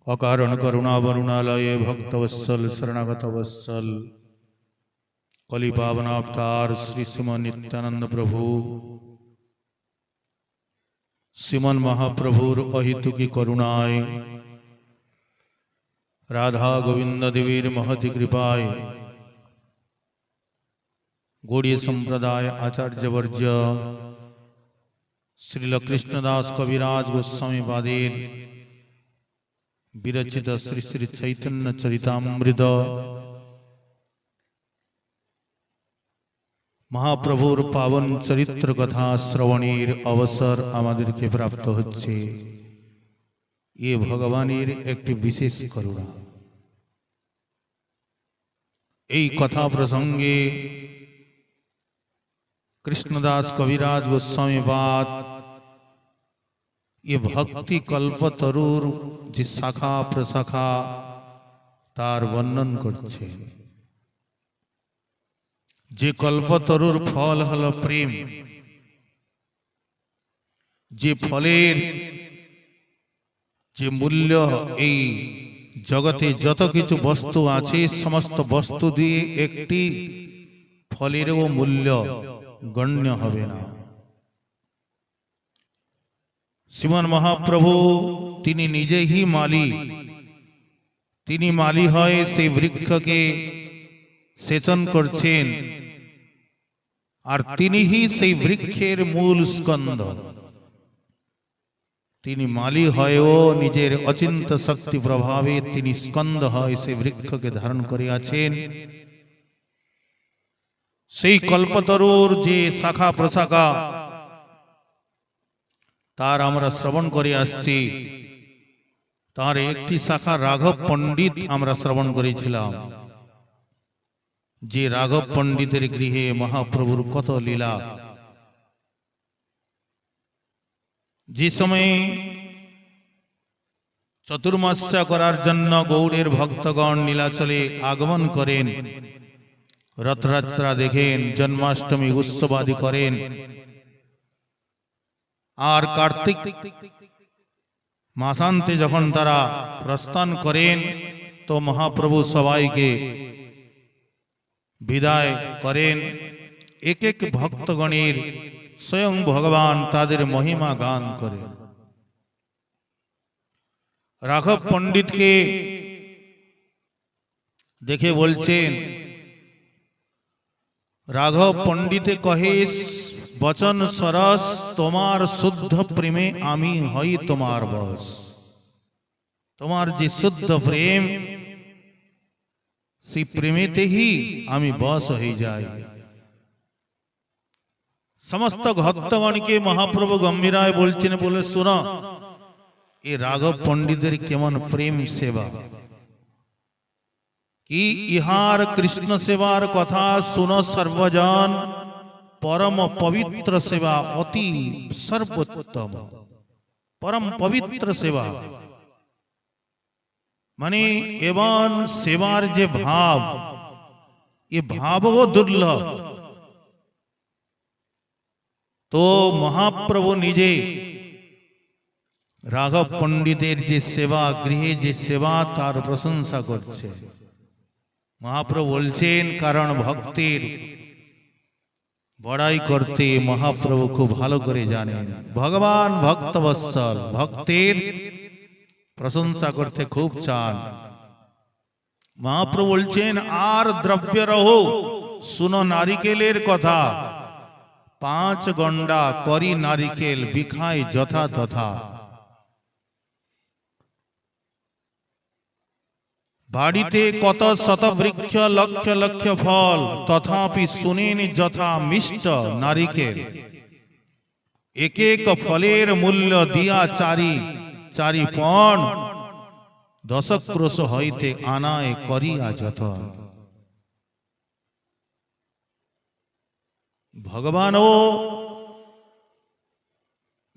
अकारण करुणावरुणालये भक्तवत्सल शरणागत वत्सल कलि पावनावतार श्री श्रीमन नित्यानंद प्रभु श्रीमन महाप्रभुर अहितुकी करुणाय राधा गोविंद देवीर महति कृपाय गौड़ीय संप्रदाय आचार्य वर्य श्रील कृष्णदास कविराज गोस्वामी पादेर विरचित श्री श्री चैतन्य चरितामृत महाप्रभुर पावन चरित्र कथा श्रवणेर अवसर आमादेरके प्राप्त होच्छे। ये भगवानेर एकटी विशेष करुणा। এই কথা প্রসঙ্গে कृष्णदास कविराज गोस्वामी पाद ये भक्ति कल्पतरुर जे शाखा प्रशाखा तार वर्णन करछे। जे कल्पतरुर फल हल प्रेम, जे फलेर जे मूल्य এই जगते যত কিছু বস্তু আছে সমস্ত বস্তু দিয়ে একটি ফলেরও মূল্য গণ্য হবে না। শ্রীমান মহাপ্রভু তিনি নিজেই মালি, তিনি মালি হয়ে সেই বৃক্ষকে সেচন করছেন আর তিনিই সেই বৃক্ষের মূল স্কন্ধ। তিনি মালি হয়েও নিজের অচিন্ত শক্তি প্রভাবে তিনি স্কন্ধ হয় সেই বৃক্ষকে ধারণ করে আছেন। সেই কল্পতরুর যে শাখা প্রশাখা তার আমরা শ্রবণ করে আসছি, তার একটি শাখা রাঘব পণ্ডিত আমরা শ্রবণ করেছিলাম। যে রাঘব পণ্ডিতের গৃহে মহাপ্রভুর কত লীলা। যে সময়ে চতুর্মাস্যা করার জন্য গৌড়ের ভক্তগণ নীলাচলে আগমন করেন, রথযাত্রা দেখেন, জন্মাষ্টমী উৎসবাদি করেন, আর কার্তিক মাসান্তে যখন তারা প্রস্থান করেন তো মহাপ্রভু সবাইকে বিদায় করেন। এক এক ভক্তগণের স্বয়ং ভগবান তাদের মহিমা গান করেন। রাঘব পণ্ডিতকে দেখে বলছেন, রাঘব পণ্ডিতে কহে বচন সরস, তোমার শুদ্ধ প্রেমে আমি হই তোমার বশ। তোমার যে শুদ্ধ প্রেম সেই প্রেমেতেই আমি বশ হয়ে যাই। সমস্ত ভক্তগণকে মহাপ্রভু গম্ভীরায় বলছেন, বলে শোনো এ রাঘব পণ্ডিতের কেমন প্রেম সেবা, কি ইহার কৃষ্ণ সেবার কথা শুনো সর্বজন। পরম পবিত্র সেবা, অতি সর্বোত্তম পরম পবিত্র সেবা। মানে এবং সেবার যে ভাব, এ ভাবও দুর্লভ। তো মহাপ্রভু নিজে রাঘব পণ্ডিতের যে সেবা, গৃহে যে সেবা, তার প্রশংসা করছে। মহাপ্রভু বলছেন, কারণ ভক্তের বড়াই করতে মহাপ্রভু খুব ভালো করে জানেন। ভগবান ভক্তবৎসল, ভক্তের প্রশংসা করতে খুব চান। মহাপ্রভু বলছেন, আর দ্রব্য রহো, শুনো নারিকেলের কথা। 5 গন্ডা করি নারিকেল, বিখায় যথা তথা। বাড়িতে কত শত বৃক্ষ, লক্ষ লক্ষ ফল, তথাপি শুনেন যথা মিষ্ট নারিকেল। এক এক ফলের মূল্য দিয়া চারি চারি পণ, 10 ক্রোশ হইতে আনায় করিয়া যতন। ভগবানও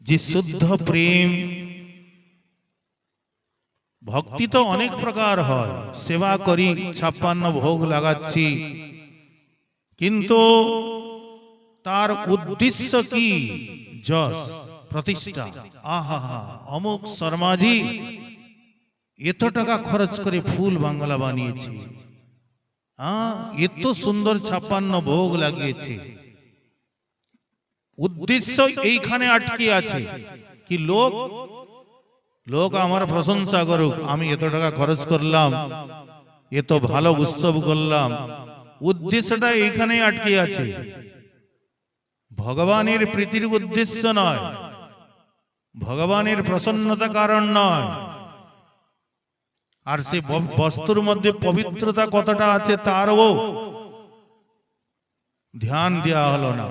যে শুদ্ধ প্রেম, ভক্তি তো অনেক প্রকার হয়। সেবা করি, 56 ভোগ লাগাচ্ছি, কিন্তু তার উদ্দেশ্য কি? যশ প্রতিষ্ঠা। আহা, অমুক শর্মাজি এত টাকা খরচ করে ফুল বাংলা বানিয়েছে, হ্যাঁ, এত সুন্দর 56 ভোগ লাগিয়েছে। উদ্দেশ্য এইখানে আটকে আছে কি লোক লোক আমার প্রশংসা করুক, আমি এত টাকা খরচ করলাম, এত ভালো উৎসব করলাম। উদ্দেশ্যটা এইখানে আটকে আছে, ভগবানের প্রীতির উদ্দেশ্য নয়, ভগবানের প্রসন্নতা কারণ নয়। আর সে বস্তুর মধ্যে পবিত্রতা কতটা আছে তারও ধ্যান দেওয়া হলো না।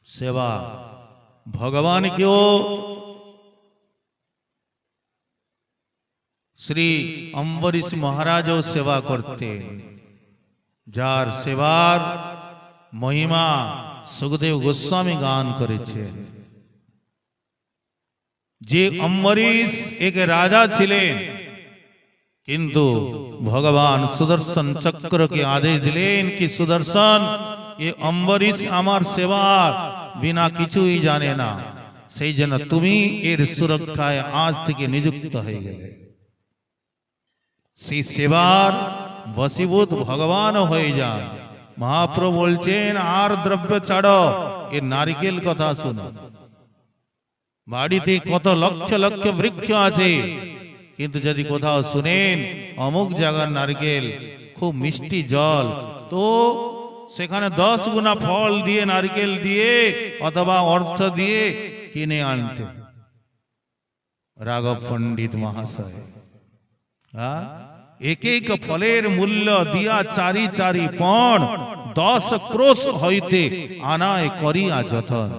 সেবা ভগবানকেও শ্রী অম্বরীশ মহারাজও সেবা করতেন, যার সেবার মহিমা সুখদেব গোস্বামী গান করেছেন। যে অম্বরীশ এক রাজা ছিলেন, কিন্তু ভগবান সুদর্শন চক্রকে আদেশ দিলেন কি সুদর্শন, এ অম্বরীশ আমার সেবার বিনা কিছুই জানে না, সেই জন্য তুমি এর সুরক্ষায় আজ থেকে নিযুক্ত হয়ে গেলে। সেই সেবার বশীভূত ভগবান হয়ে যান। মহাপ্রভু বলছেন আর দ্রব্য ছাড়ো, এ নারিকেল কথা শুনো। বাড়িতে কত লক্ষ লক্ষ বৃক্ষ আছে, কিন্তু যদি কোথাও শুনেন অমুক জায়গার নারকেল খুব মিষ্টি জল, তো সেখানে 10 গুণা ফল দিয়ে নারকেল দিয়ে অথবা অর্থ দিয়ে কিনে আনতে। রাঘব পণ্ডিত মহাশয় এক এক ফলের মূল্য দিয়া চারি চারি পণ, 10 ক্রোশ হইতে আনায় করিয়া যতন।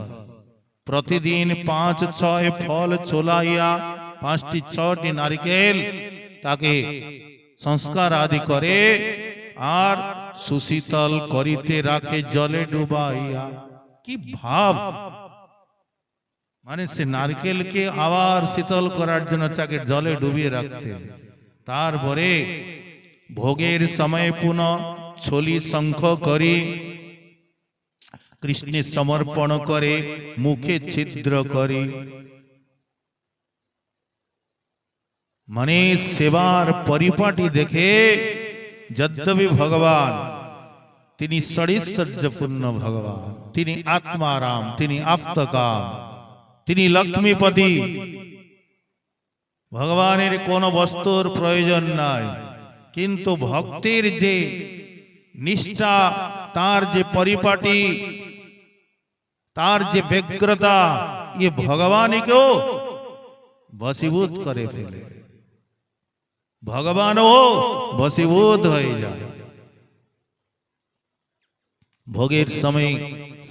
প্রতিদিন 5-6 ফল ছোলাইয়া 5টি-6টি নারকেল তাকে সংস্কার আদি করে, আর সুশীতল করিতে রাখে জলে ডুবাইয়া। কি ভাব, মানে সে নারকেলকে আবার শীতল করার জন্য তাকে জলে ডুবিয়ে রাখতে। তারপরে ভোগের সময় পুনঃ ছলি শঙ্খ করি কৃষ্ণে সমর্পণ করে, মুখে ছিদ্র করি। মানে সেবার পরিপাটি দেখে যদ্যপি ভগবান তিনি ষড়ৈশ্বর্যপূর্ণ ভগবান, তিনি আত্মারাম, তিনি আপ্তকাম, তিনি লক্ষ্মীপতি, ভগবানের কোন বস্তুর প্রয়োজন নাই। কিন্তু ভক্তের যে নিষ্ঠা, তার যে পরিপাটি, তার যে ব্যগ্রতা, ये ভগবানকেও বশীভূত করে ফেলে, ভগবানও বশীভূত হয়ে যায়। ভোগের সময়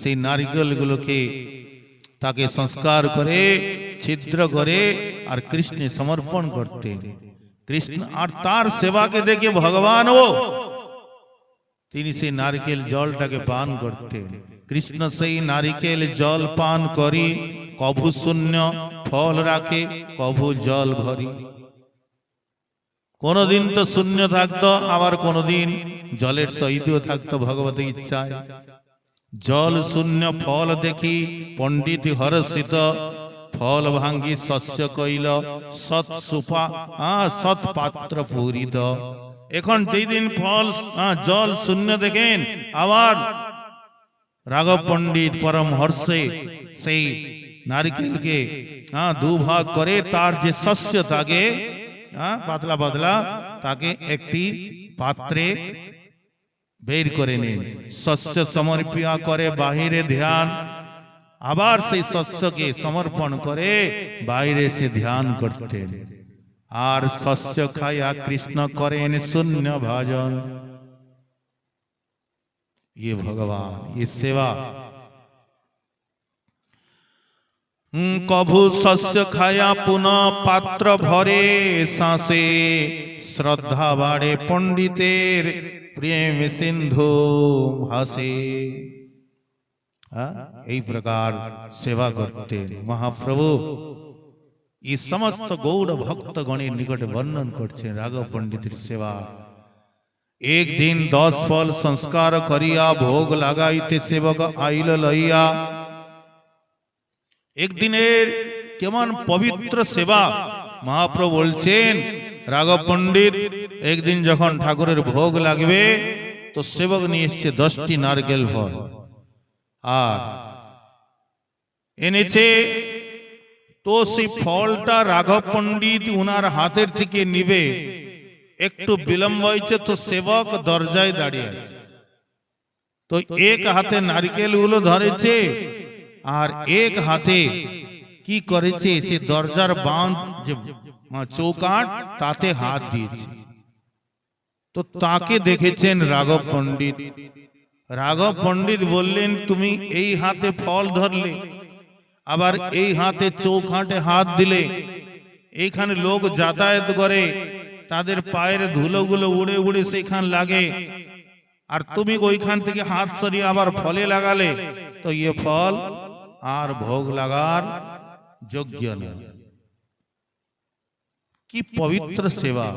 সেই নারকেলগুলোকে তাকে সংস্কার করে ছিদ্র করে আর কৃষ্ণে সমর্পণ করতেন। কৃষ্ণ আর তার সেবাকে দেখে ভগবানও তিনি সেই নারকেল জলটাকে পান করতেন। কৃষ্ণ সেই নারকেল জল পান করি, কভু শূন্য ফল রাখে, কভু জল ভরি। কোনদিন তো শূন্য থাকতো, আবার কোনদিন জলের সহিতও থাকতো ভগবতের ইচ্ছায়। জল শূন্য ফল দেখি পণ্ডিত হর্ষিত, ফল ভাঙ্গি শস্য কইল সৎ সুপা সৎ পাত্র পূরিত। এখন যেই দিন ফল জল শূন্য দেখেন, আবার রাঘব পণ্ডিত পরম হর্ষে সেই নারকেলকে দুভাগ করে তার যে শস্য থাকে পাতলা পাতলা, তাকে একটি পাত্রে বের করে নেন, শস্য সমর্পিয়া করে বাহিরে ধ্যান, আবার সেই শস্যকে সমর্পণ করে বাইরে সে ধ্যান করতেন। আর শস্য খাইয়া কৃষ্ণ করেন শূন্য ভজন। ये भगवान, ये सेवा। कभु शस्य खाया पुनः पात्र भरे सांसे, श्रद्धा बाड़े पंडितेर प्रेम सिंधु भासे। এই প্রকার সেবা করতে মহাপ্রভু এই সমস্ত গৌড় ভক্তগণের নিকটে বর্ণন করছেন রাঘব পণ্ডিতের সেবা। एक दिन 10 फल संस्कार करिया भोग लागाइते सेवक आइल लइया। एक दिनेर केमन पवित्र सेवा মহাপ্রভু বলছেন রাঘব পণ্ডিত একদিন যখন ঠাকুরের ভোগ লাগবে তো সেবক নিয়ে এসছে 10টি নারকেল ফল আর এনেছে। তো সেই ফলটা রাঘব পণ্ডিত উনার হাতের থেকে নিবে, একটু বিলম্ব হয়েছে তো সেবক দরজায় দাঁড়িয়ে আছে। তো এক হাতে নারকেল গুলো ধরেছে আর এক হাতে কি করেছে, সে দরজার বাঁধ যে চৌকাঠ তাতে হাত দিয়েছে। তো তাকে দেখেছেন রাঘব পণ্ডিত। রাঘব পণ্ডিত বললেন, তুমি এই হাতে ফল ধরলে, আবার এই হাতে চৌকাঠে হাত দিলে, এইখানে লোক যাতায়াত করে, তাদের পায়ের ধুলোগুলো উড়ে উড়ে সেখান লাগে, আর তুমি ওইখান থেকে হাত সরিয়ে আবার ফলে লাগালে, তো ये ফল আর ভোগ লাগার যোগ্য নয়। কি পবিত্র সেবা!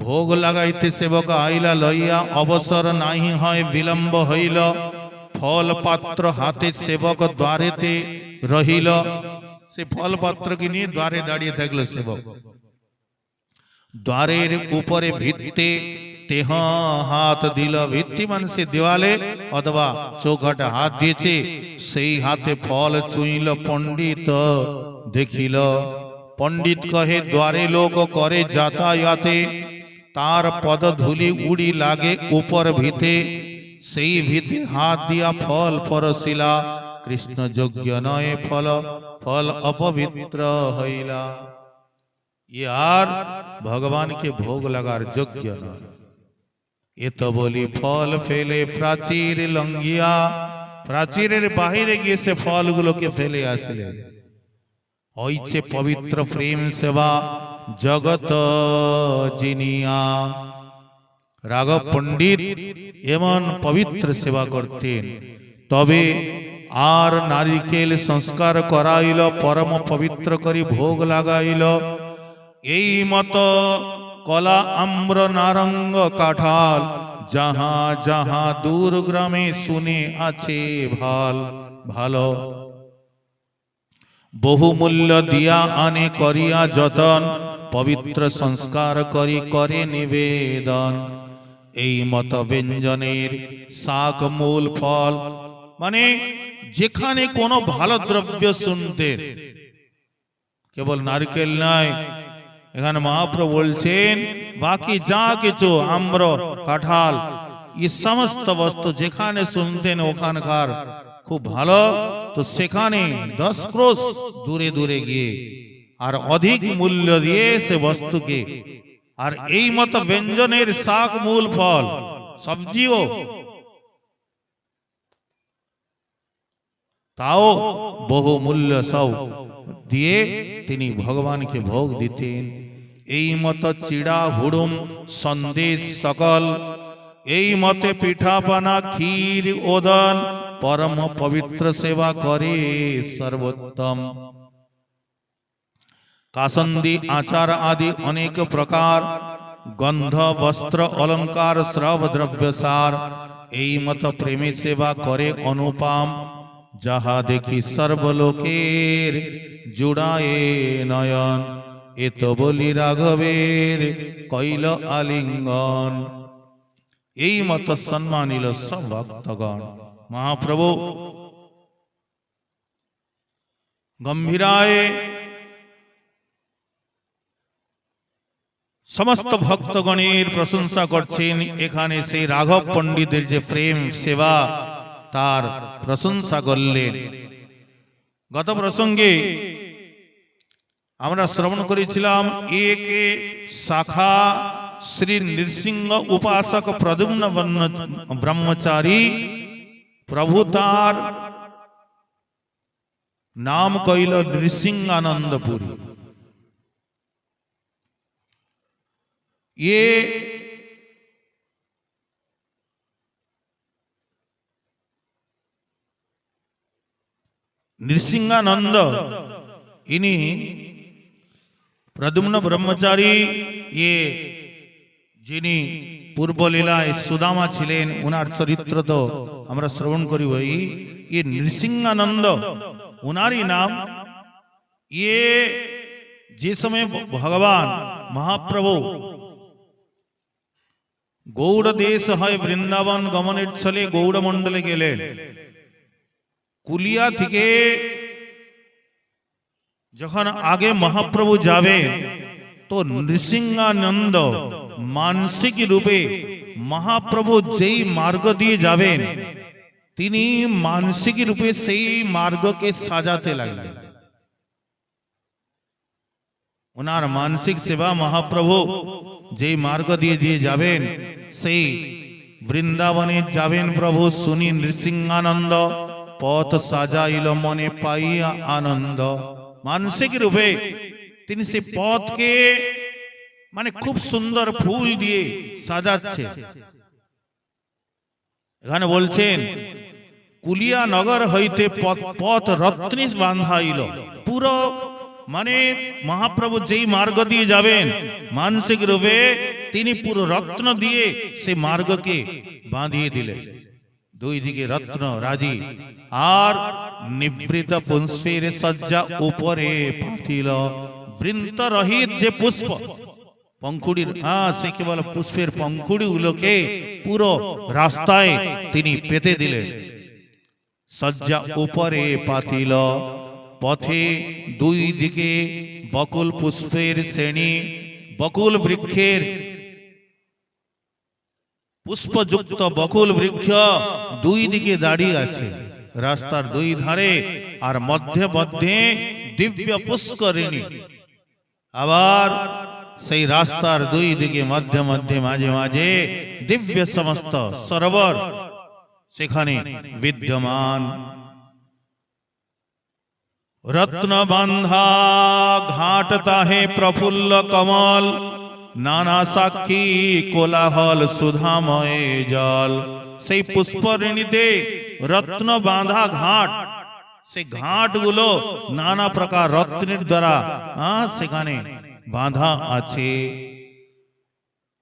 ভোগ লাগাইতে সেবক আইলা লইয়া, অবসর নাহি হয় বিলম্ব হইল, ফল পাত্র হাতে সেবক দ্বারেতে রহিল। সে ফল পাত্রকে নিয়ে দ্বারে দাঁড়িয়ে থাকলো সেবক। দ্বারের উপরে ভিত্তে তেহ হাত দিল, ভিত্তি মানে সে দেওয়ালে অথবা চৌকাঠে হাত দিয়েছে, সেই হাতে ফল চুইল পণ্ডিত দেখিল। পণ্ডিত কহে, দ্বারে লোক করে যাতায়াতে, তার পদ ধুলি উড়ি লাগে উপর ভিতে, সেই ভিতে হাত দিয়া ফল পরশিলা, কৃষ্ণ যোগ্য নয় ফল, ফল অপবিত্র হইলা। আর ভগবানকে ভোগ লাগার যোগ্য নয়। এ তো বলি ফল ফেলে প্রাচীর লঙ্ঘিয়া, প্রাচীরের বাহিরে গিয়ে সে ফলগুলোকে ফেলে আসলে। হইছে পবিত্র প্রেম সেবা জগত জিনিয়া। রাঘব পণ্ডিত এমন পবিত্র সেবা করতেন, তবে আর নারিকেল সংস্কার করাইল, পরম পবিত্র করি ভোগ লাগাইল। এই মত কলা আম্র নারঙ্গ কাঁঠাল, যাহা যাহা দূর গ্রামে শুনে আছে ভাল ভালো। বহু মূল্য দিয়া আনে করিয়া যতন, পবিত্র সংস্কার করি করে নিবেদন। এই মত ব্যঞ্জনের শাক মূল ফল, মানে যেখানে কোনো ভালো দ্রব্য শুনতেন, কেবল নারকেল নয়, এখানে মহাপ্রভু বলছেন বাকি যা কিছু আম্র কাঁঠাল এই সমস্ত বস্তু যেখানে শুনতেন ওখানকার খুব ভালো, তো সেখানে 10 ক্রোশ দূরে দূরে গিয়ে আর অধিক মূল্য দিয়ে সে বস্তুকে, আর এই মত ব্যঞ্জনের শাক মূল ফল সবজিও তাও বহু মূল্য সব দিয়ে তিনি ভগবানকে ভোগ দিতেন। এই মত চিড়া হুড়ুম সন্দেশ সকল, এই মতে পিঠাপানা ক্ষীর ওদন, পরম পবিত্র সেবা করে সর্বোত্তম। কাসন্দি আচার আদি অনেক প্রকার, গন্ধ বস্ত্র অলঙ্কার শ্রব দ্রব্য সার, এই মত প্রেমে সেবা করে অনুপম। যাহা দেখি সর্বলোকের জুড়ায়ে নয়ন, এত বলি রাঘবের কইল আলিঙ্গন। এই মত সম্মানিল সব ভক্তগণ। মহাপ্রভু গম্ভীরায় সমস্ত ভক্তগণের প্রশংসা করছেন। এখানে সেই রাঘব পণ্ডিতের যে প্রেম সেবা তার প্রশংসা করলেন। গত প্রসঙ্গে আমরা শ্রবণ করেছিলাম এক শাখা শ্রী নৃসিংহ উপাসক প্রদ্যুম্ন ব্রহ্মচারী, প্রভু তার নাম কইল নৃসিংহানন্দপুরী। ये नृसिंहानंद इन्हीं प्रद्युम्न ब्रह्मचारी, ये जिनी पूर्व लीलाय सुदामा छिलेन उनार चरित्र तो আমরা শ্রবণ করি। ये नृसिंहानंद उनारी नाम ये যে সময় ভগবান মহাপ্রভু গৌড় দেশ হয় বৃন্দাবন গমনের ছলে গৌড় মণ্ডলে গেলেন, কুলিয়া থেকে যখন আগে মহাপ্রভু যাবেন তো নৃসিংহানন্দ মানসিক রূপে মহাপ্রভু যেই মার্গ দিয়ে যাবেন তিনি মানসিক রূপে সেই মার্গকে সাজাতে লাগলেন। ওনার মানসিক সেবা মহাপ্রভু যেই মার্গ দিয়ে দিয়ে যাবেন সেই বৃন্দাবনে যাবেন প্রভু শুনি নৃসিংহানন্দ পথ সাজাইল মনে পাইয়া আনন্দ। মানসিক রূপে তিনি সেই পথকে মানে খুব সুন্দর ফুল দিয়ে সাজাচ্ছে। এখানে বলছেন কুলিয়া নগর হইতে পথ রত্নিস বাঁধাইল। পুরো মানে মহাপ্রভু যেই মার্গ দিয়ে যাবেন মানসিক রূপে তিনি পুরো রত্ন দিয়ে সেই মার্গকে বাঁধিয়ে দিলেন। দুই দিকে রত্ন রাজি আর নিবৃত পুষ্পের সজ্জা উপরে পাতিল। বৃন্ত রহিত যে পুষ্প পঙ্খুড়ির সে কেবল পুষ্পের পঙ্খুড়ি গুলোকে পুরো রাস্তায় তিনি পেতে দিলেন। সজ্জা উপরে পাতিল পথে দুই দিকে বকুল পুষ্পের শ্রেণী, বকুল বৃক্ষের পুষ্পযুক্ত বকুল বৃক্ষ দুই দিকে দাঁড়িয়ে আছে রাস্তার দুই ধারে, আর মধ্যে মধ্যে দিব্য পুষ্করিণী। আবার সেই রাস্তার দুই দিকে মধ্যে মধ্যে মাঝে মাঝে দিব্য সমস্ত সরোবর সেখানে বিদ্যমান। রত্ন বান্ধা ঘাট তাহে প্রফুল্ল কমল, নানা সাক্ষী কোলাহল সুধাময় জল। সেই পুষ্করিণীতে রত্ন বাঁধা ঘাট, সেই ঘাটগুলো নানা প্রকার রত্নের দ্বারা সেখানে বাঁধা আছে।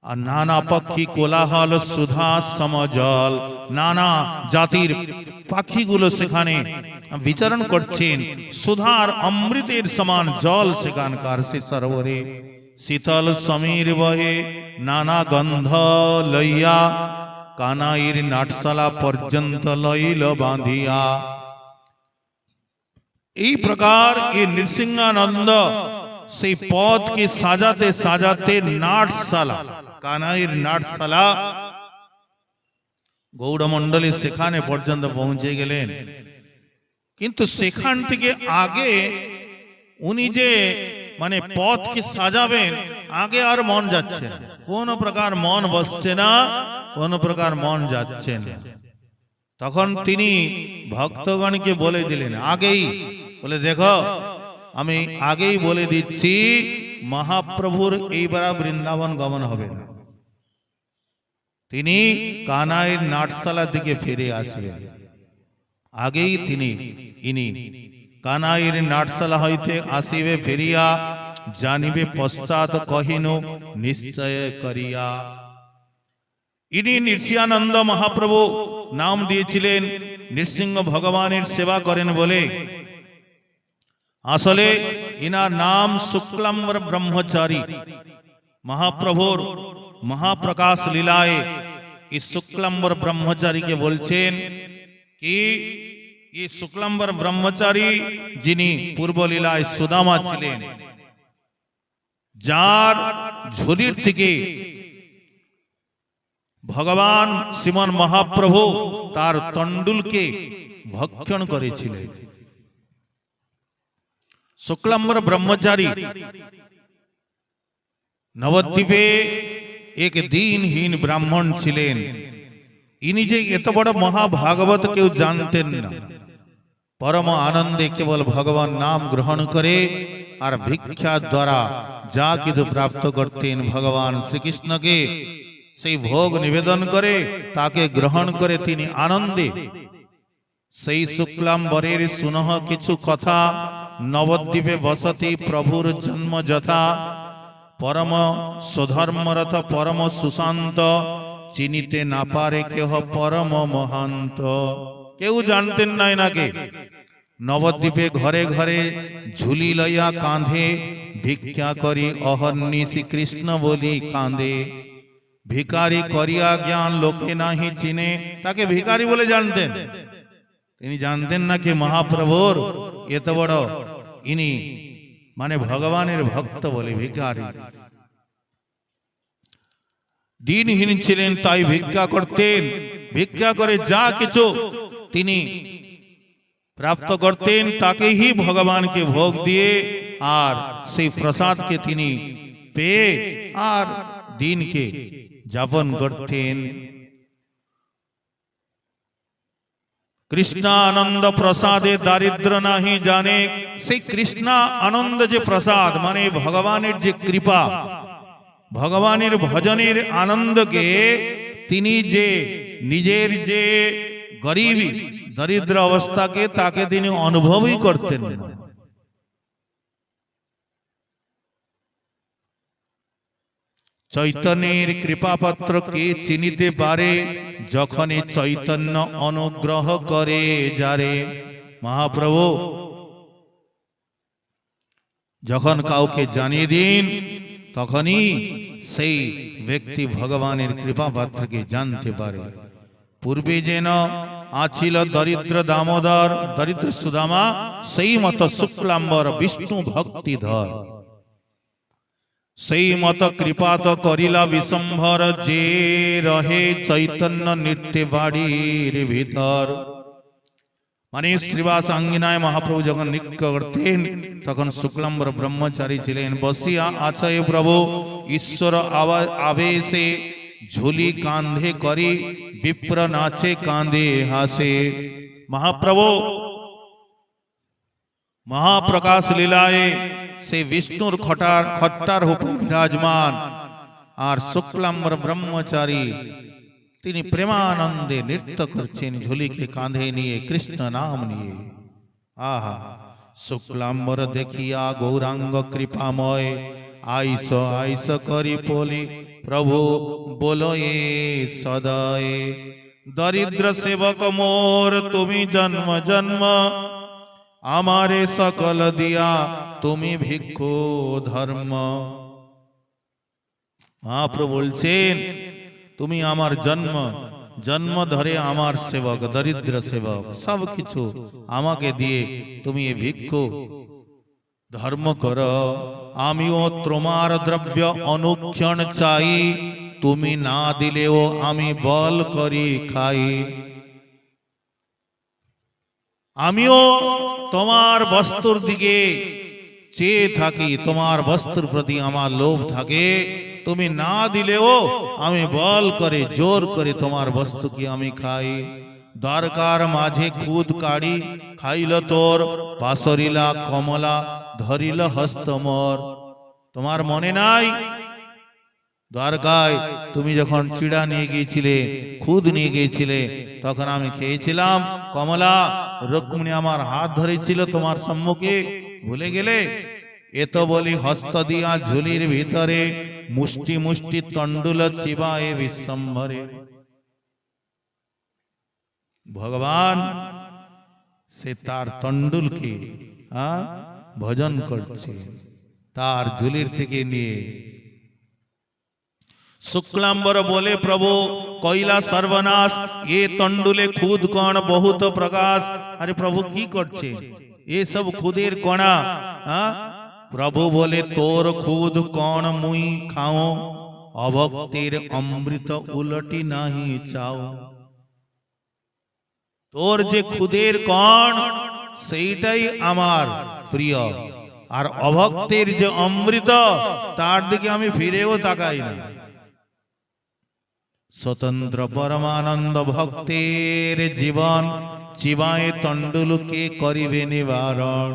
আর নানা পক্ষী কোলাহল সুধা সমজল, নানা জাতির পাখিগুলো সেখানে বিচরণ করছেন। সুধার অমৃতের সমান জল সেখানকার সে সরোবরে। শীতল সমীর বহে নানা গন্ধ লইয়া, কানাইর নাটশালা পর্যন্ত লইল বাঁধিয়া। এই প্রকার এই নৃসিংহানন্দ সেই পথকে সাজাতে সাজাতে নাটশালা, কানাইর নাটশালা গৌড়মণ্ডলী সেখানে পর্যন্ত পৌঁছে গেলেন। কিন্তু সেখান থেকে আগে উনি যে মানে পথকে সাজাবেন আগে আর মন যাচ্ছে না, কোন প্রকার মন বসছে না, কোন প্রকার মন যাচ্ছে না। তখন তিনি ভক্তগণকে বলে দিলেন আগেই, বলে দেখো আমি আগেই বলে দিচ্ছি মহাপ্রভুর এইবার বৃন্দাবন গমন হবে না, তিনি কানাইয়ের নাটশালার দিকে ফিরে আসবেন। আগেই ইনি কানাইয়ের নাটশালা হইতে আসিবে ফিরিয়া, জানিবে পশ্চাৎ কহিনু নিশ্চয় করিয়া। ইনি নৃসিংহানন্দ মহাপ্রভু নাম দিয়েছিলেন, নৃসিংহ ভগবানের সেবা করেন বলে। আসলে ইনার নাম শুক্লাম্বর ব্রহ্মচারী। মহাপ্রভুর মহাপ্রকাশ লীলায় এই শুক্লাম্বর ব্রহ্মচারীকে বলছেন কি এই শুক্লাম্বর ব্রহ্মচারী যিনি পূর্ব লীলায় সুদামা ছিলেন, যার ঝুলির থেকে ভগবান শ্রীমন মহাপ্রভু তার তন্ডুলকে ভক্ষণ করেছিলেন। শুক্লাম্বর ব্রহ্মচারী নবদ্বীপে এক দিনহীন ব্রাহ্মণ ছিলেন। ইনি যে এত বড় মহাভাগবত কেউ জানতেন না। পরম আনন্দে কেবল ভগবান নাম গ্রহণ করে আর ভিক্ষা দ্বারা যা কিছু প্রাপ্ত করতেন ভগবান শ্রীকৃষ্ণকে সেই ভোগ নিবেদন করে তাকে গ্রহণ করে তিনি আনন্দে সেই শুক্লাম্বরের শুনহ কিছু কথা। নবদ্বীপে বসতি প্রভুর জন্ম যথা, পরম সুধর্মরথ পরম সুশান্ত, চিনিতে না পারে কেহ পরম মহান্ত। কেউ জানতেন না এনাকে, নবদ্বীপে ঘরে ঘরে ঝুলি লইয়া কাঁধে ভিক্ষা করি অহর্নি শ্রীকৃষ্ণ বলি কাঁদে। ভিখারি করিয়া জ্ঞান লোকে নাহি চিনে, তাকে ভিখারি বলে জানতেন। তিনি জানতেন না কি মহাপ্রভুর এত বড় ইনি মানে ভগবানের ভক্ত বলে ভিখারি। দিনহীন ছিলেন তাই ভিক্ষা করতেন, ভিক্ষা করে যা কিছু তিনি প্রাপ্ত করতেন তাকেই ভগবানকে ভোগ দিয়ে আর সেই প্রসাদকে তিনি পেয়ে আর দিনকে যাপন করতেন। কৃষ্ণ আনন্দ প্রসাদে দারিদ্র নাহি জানে, সেই কৃষ্ণ আনন্দ যে প্রসাদ মানে ভগবানের যে কৃপা, ভগবানের ভজনের আনন্দকে তিনি যে নিজের যে গরিবী দরিদ্র অবস্থাকে তাকে তিনি অনুভবই করতেন না। চৈতন্যের কৃপাপত্র কে চিনিতে পারে, যখন চৈতন্য অনুগ্রহ করে যারে। মহাপ্রভু যখন কাউকে জানিয়ে দিন তখনই সেই ব্যক্তি ভগবানের কৃপাপাত্রকে জানতে পারে। পূর্বে যেন আছিল দরিদ্র দামোদর, দরিদ্র সুদামা, সেই মত শুক্লাম্বর বিষ্ণু ভক্তিধর। সেই মত কৃপাত করিলা বিশম্ভর, যে রহে চৈতন্য নৃত্যে বাড়ির ভিতর। মানে শ্রীবাস আঙ্গিনায় মহাপ্রভু যখন নৃত্য করতেন তখন শুক্লাম্বর ব্রহ্মচারী ছিলেন। বসিয়া আছে প্রভু ঈশ্বর আবেশে, ঝুলি কাঁধে করি বিপ্র নাচে কাঁদে হাসে। মহাপ্রভু মহাপ্রকাশ লীলায় সে বিষ্ণুর খট্টার উপর বিরাজমান, আর শুক্লাম্বর ব্রহ্মচারী তিনি প্রেমানন্দে নৃত্য করছেন ঝুলিকে কাঁধে নিয়ে, কৃষ্ণ নাম নিয়ে। আহা, শুক্লাম্বর দেখিয়া গৌরাঙ্গ কৃপাময়, আইস আইস করি বলি প্রভু বলো এ সদয়। দরিদ্র সেবক মোর তুমি জন্ম জন্ম, আমারে সকল দিয়া তুমি ভিক্ষু ধর্ম। মহাপ্রভু বলছেন তুমি আমার জন্ম জন্ম ধরে আমার সেবক, দরিদ্র সেবক, সব কিছু আমাকে দিয়ে তুমি ভিক্ষু ধর্ম করো। আমিও তোমার দ্রব্য অনুক্ষণ চাই, তুমি না দিলেও আমি বল করি খাই। আমিও তোমার বস্তুর দিকে চেয়ে থাকি, তোমার বস্তুর প্রতি আমার লোভ থাকে, তুমি না দিলেও আমি বল করে জোর করে তোমার বস্তু কি আমি খাই। দ্বারকার মাঝে খুদ কাড়ি খাইল তোর, পাশরিলা কমলা ধরিল হস্ত মোর। তোমার মনে নাই দ্বারকায় তুমি যখন চিড়া নিয়ে গিয়েছিলে, খুদ নিয়ে গিয়েছিলে, তখন আমি খেয়েছিলাম। কমলা রুক্মিণী আমার হাত ধরেছিল তোমার সম্মুখে, ভুলে গেলে? এত বলি হস্ত দিয়া ঝুলির ভিতরে, মুষ্টি মুষ্টি তণ্ডুল চিবায়ে বিশ্বম্ভরে। ভগবান সে তার তণ্ডুলকে ভজন করছে তার ঝুলির থেকে নিয়ে। শুক্লাম্বর বলে প্রভু কইলা সর্বনাশ, এ তণ্ডুলে খুদ কণ বহুত প্রকাশ। আরে প্রভু কি করছে এসব খুদের কণা? প্রভু বলে তোর খুদ কণ মুই খাও, অভক্তির অমৃত উলটি নাহি চাও। তোর যে খুদের কণ সেইটাই আমার প্রিয়, আর অভক্তের যে অমৃত তার দিকে আমি ফিরেও তাকাই না। স্বতন্ত্র পরমানন্দ ভক্তের জীবন, চিবায়ে তণ্ডুলকে করিবে নিবারণ।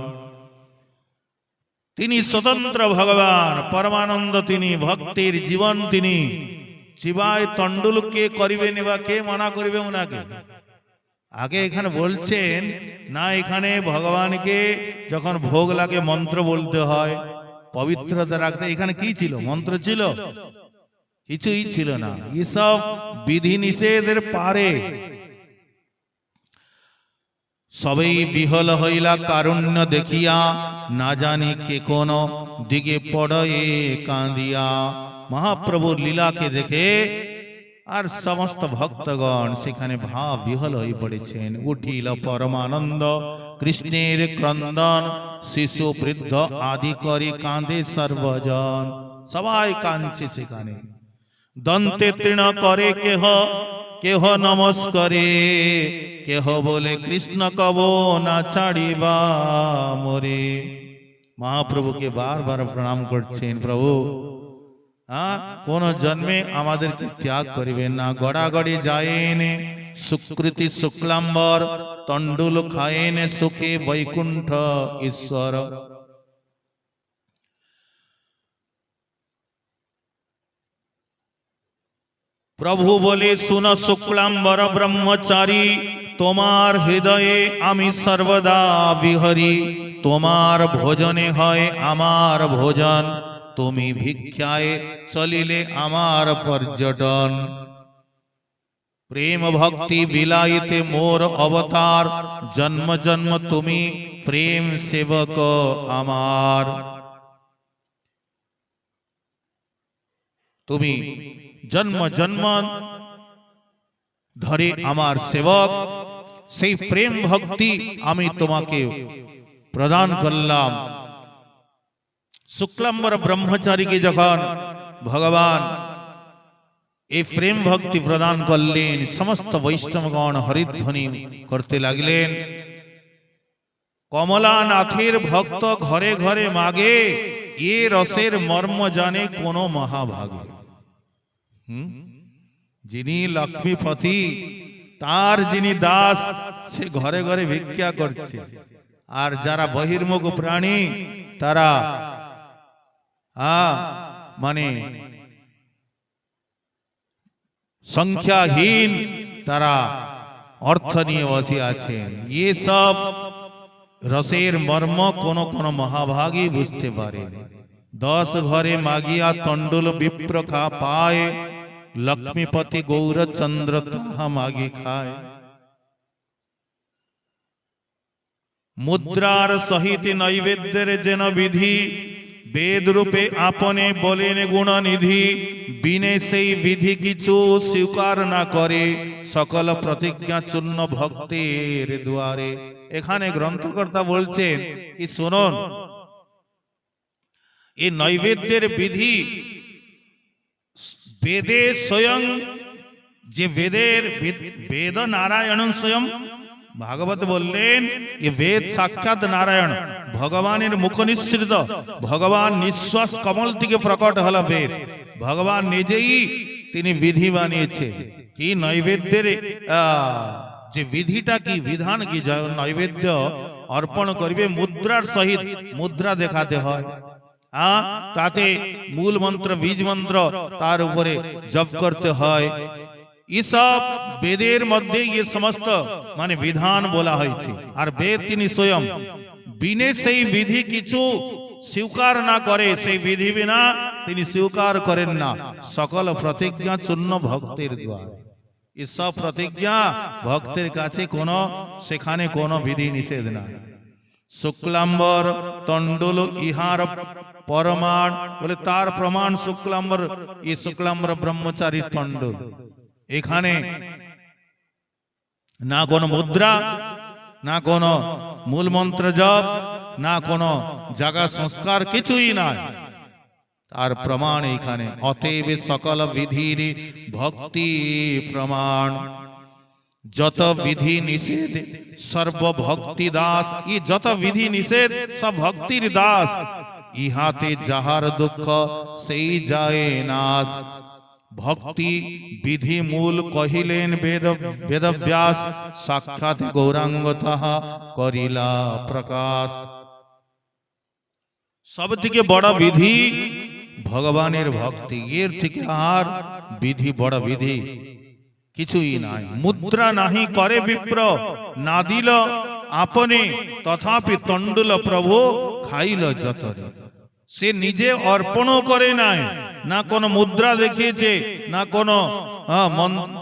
তিনি স্বতন্ত্র ভগবান পরমানন্দ, তিনি ভক্তের জীবন, তিনি চিবায় তণ্ডুলকে করিবে নিবা। কে মানা করিবে ওনাকে? আগে এখানে বলছেন না, এখানে ভগবানকে যখন ভোগ লাগে মন্ত্র বলতে হয়, পবিত্রতা রাখতে। এখানে কি ছিল? মন্ত্র ছিল? কিছুই ছিল না। এসব বিধি নিষেধের পারে সবেই বিহল হইলা কারুণ্য দেখিয়া, না জানি কে কোন দিকে পড়ে কাঁদিয়া। মহাপ্রভুর লীলাকে দেখে আর সমস্ত ভক্তগণ সেখানে ভাব বিহল হয়ে পড়েছেন। উঠিল পরমানন্দ কৃষ্ণের ক্রন্দন, শিশু বৃদ্ধ আদি করে কাঁদে সর্বজন। সবাই কাঁদছে সেখানে। দন্তে তৃণ করে কেহ, কেহ নমস্কারে, কেহ বলে কৃষ্ণ কব না ছাড়িবা মোরে। মহাপ্রভুকে বারবার প্রণাম করছেন, প্রভু কোন জন্মে আমাদেরকে ত্যাগ করিবেন না। গড়াগড়ি যায়েন সুকৃতি শুক্লাম্বর, তণ্ডুল খায়েন সুখে বৈকুণ্ঠ ঈশ্বর। প্রভু বলে শুন শুক্লাম্বর ব্রহ্মচারী, তোমার হৃদয়ে আমি সর্বদা বিহরি। তোমার ভোজনে হয় আমার ভোজন, তুমি ভিক্ষায় চলিলে আমার পর্যটন। প্রেম ভক্তি বিলাইতে মোর অবতার, জন্ম জন্ম তুমি প্রেম সেবক আমার। তুমি জন্ম জন্ম ধরে আমার সেবক, সেই প্রেম ভক্তি আমি তোমাকে প্রদান করলাম। শুক্লাম্বর ব্রহ্মচারীকে যখন ভগবান এই প্রেম ভক্তি প্রদান করলেন, সমস্ত বৈষ্ণবগণ হরিধ্বনি করতে লাগলেন। কমলানাথের ভক্ত ঘরে ঘরে মাগে, এ রসের মর্ম জানে কোন মহাভাগে। যিনি লক্ষ্মীপতি, তার যিনি দাস, সে ঘরে ঘরে ভিক্ষা করছে। আর যারা বহির্মুখ প্রাণী, তারা মানে সংখ্যাহীন, তারা অর্থ নিয়ে বসে আছেন। এ সব রসের মর্ম কোন কোন মহাভাগী বুঝতে পারে। 10 ঘরে মাগিয়া তণ্ডুল বিপ্র খা পায়, লক্ষ্মীপতি গৌরচন্দ্র তাহা মাগি খায়। মুদ্রার সহিত নৈবেদ্যের যেন বিধি, বেদ রূপে আপনে বলেন গুণনিধি। বিনে সেই বিধি কিছু স্বীকার না করে, সকল প্রতিজ্ঞা চূর্ণ ভক্তের দুয়ারে। এখানে গ্রন্থকর্তা বলছেন কি শুনুন, এই নৈবেদ্যের বিধি বেদে স্বয়ং, যে বেদের বেদ নারায়ণ স্বয়ং, ভাগবত বললেন এ বেদ সাক্ষাৎ নারায়ণ, ভগবানের মুখ নিঃসৃত, ভগবান নিঃশ্বাস কমল থেকে প্রকট হল বেদ। ভগবান নিজেই তিনি বিধি বানিয়েছে। কি নৈবেদ্যের যে বিধিটা কি, বিধান কি, নৈবেদ্য অর্পণ করিবে মুদ্রার সহিত, মুদ্রা দেখাতে হয়। তাতে মূল মন্ত্র বীজ মন্ত্র তার উপরে জপ করতে হয়। এসব বেদের মধ্যে ये সমস্ত মানে বিধান বলা হয়েছে। আর বেদ তিনি স্বয়ং, বিনে সেই বিধি কিছু স্বীকার না করে, সেই বিধি বিনা তিনি স্বীকার করেন না। সকল প্রতিজ্ঞা চূর্ণ ভক্তের দ্বার, এসব প্রতিজ্ঞা ভক্তের কাছে কোনো, সেখানে কোনো বিধি নিষেধ নাই। শুক্লাম্বর তণ্ডুল ইহার প্রমাণ, বলে তার প্রমাণ শুক্লাম্বর, এই শুক্লাম্বর ব্রহ্মচারী তণ্ডুল। এখানে না কোনো মুদ্রা, না কোনো মূল মন্ত্র জপ, না কোনো জাগা সংস্কার, কিছুই নাই। তার প্রমাণ এখানে। অতএব সকল বিধির ভক্তি প্রমাণ, যত বিধি নিষেধ সর্বভক্তি দাস। ই যত বিধি নিষেধ সব ভক্তির দাস, ইহাতে যাহার দুঃখ সেই যায় নাশ। ভক্তি বিধি মূল কহিলেন বেদব্যাস, সাক্ষাৎ গৌরাঙ্গ তাহা করিলা প্রকাশ। সব থেকে বড় বিধি ভগবানের ভক্তি, এর থেকে আর বিধি বড় বিধি কিছুই নাই। মুদ্রা নাহি করে বিপ্র, না দিল আপনে, তথাপি তণ্ডুল প্রভু খাইল যতনে। সে নিজে অর্পণও করে নাই, না কোনো মুদ্রা দেখিয়েছে, না কোনো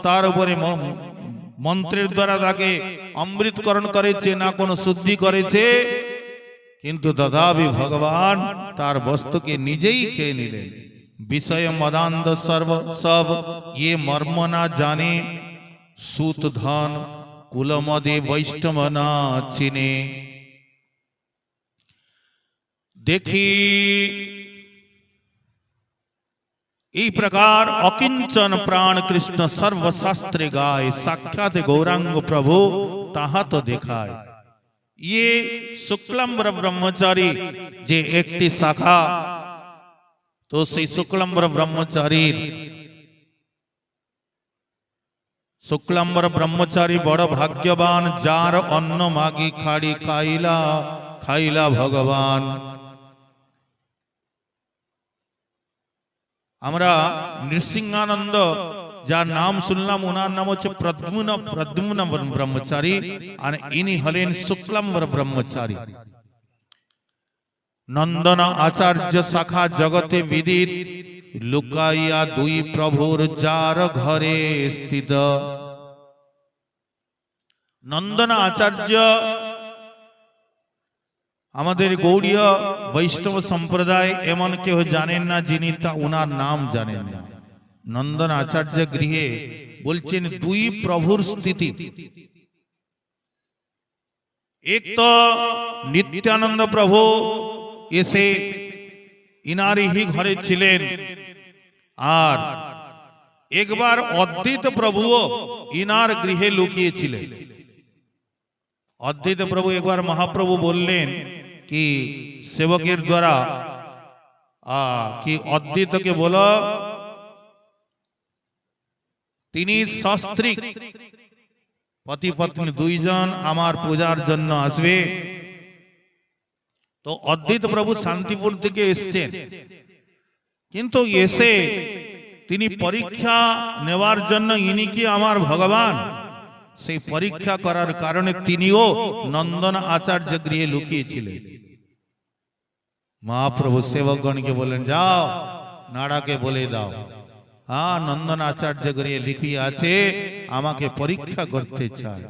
তার উপরে মন্ত্রের দ্বারা তাকে অমৃতকরণ করেছে না কোনো শুদ্ধি করেছে, কিন্তু তথাপি ভগবান তার বস্তুকে নিজেই খেয়ে নিলেন। বিষয় মদান্ধ সর্ব সব ये মর্ম না জানে, সুত ধন কুলমদে বৈষ্ণব না চিনে। দেখি এই প্রকার অকিঞ্চন প্রাণ কৃষ্ণ সর্বশাস্ত্রে গায়, সাক্ষাৎ গৌরাঙ্গ প্রভু তাহা তো দেখায়। ये শুক্লাম্বর ব্রহ্মচারী যে একটি শাখা, তো সেই শুক্লাম্বর ব্রহ্মচারী বড় ভাগ্যবান, যার অন্ন মাগি খাড়ি খাইলা ভগবান। আমরা নৃসিংহানন্দ যার নাম শুনলাম, ওনার নাম হচ্ছে প্রদ্যুম্ন ব্রহ্মচারী, আর ইনি হলেন শুক্লাম্বর ব্রহ্মচারী। নন্দন আচার্য শাখা জগতে বিদিত, লুকাইয়া দুই প্রভুর যার ঘরে স্থিত। নন্দন আচার্য আমাদের গৌড়ীয় বৈষ্ণব সম্প্রদায় এমন কেউ জানেন না যিনি তা ওনার নাম জানেন না। নন্দন আচার্য গৃহে বলছেন দুই প্রভুর স্থিতি। এক তো নিত্যানন্দ প্রভু এসে ইনারই ঘরে ছিলেন, আর একবার অদ্বৈত প্রভুও ইনার গৃহে লুকিয়েছিলেন। অদ্বৈত প্রভু একবার মহাপ্রভু বললেন কি সেবকের দ্বারা কি অদ্বৈতকে বলো তিনি সস্ত্রী পতি পত্নী দুইজন আমার পূজার জন্য আসবে। তো অদ্বৈত প্রভু শান্তিপুর থেকে এসছেন, কিন্তু এসে তিনি পরীক্ষা নেওয়ার জন্য ইনি কি আমার ভগবান, সেই পরীক্ষা করার কারণে তিনিও নন্দন আচার্য গৃহে লুকিয়েছিলেন। মহাপ্রভু সেবকগণকে বলেন, যাও নাড়াকে বলে দাও, হ্যাঁ নন্দন আচার্য গৃহে লিখিয়ে আছে, আমাকে পরীক্ষা করতে চায়।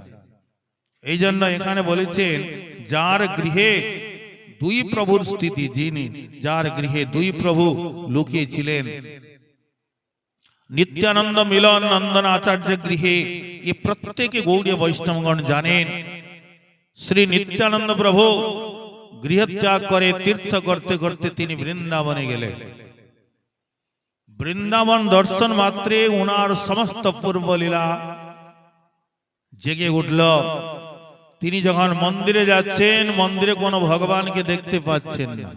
এই জন্য এখানে বলেছেন যার গৃহে দুই প্রভুর স্থিতি, যিনি যার গৃহে দুই প্রভু লুকিয়েছিলেন। নিত্যানন্দ মিলন নন্দন আচার্য গৃহে, এ প্রত্যেকে গৌড়ীয় বৈষ্ণবগণ জানেন। শ্রী নিত্যানন্দ প্রভু গৃহত্যাগ করে তীর্থ করতে করতে তিনি বৃন্দাবনে গেলেন। বৃন্দাবন দর্শন মাত্রে উনার সমস্ত পূর্বলীলা জেগে উঠল। তিনি যখন মন্দিরে যাচ্ছেন, মন্দিরে কোনো ভগবানকে দেখতে পাচ্ছেন না।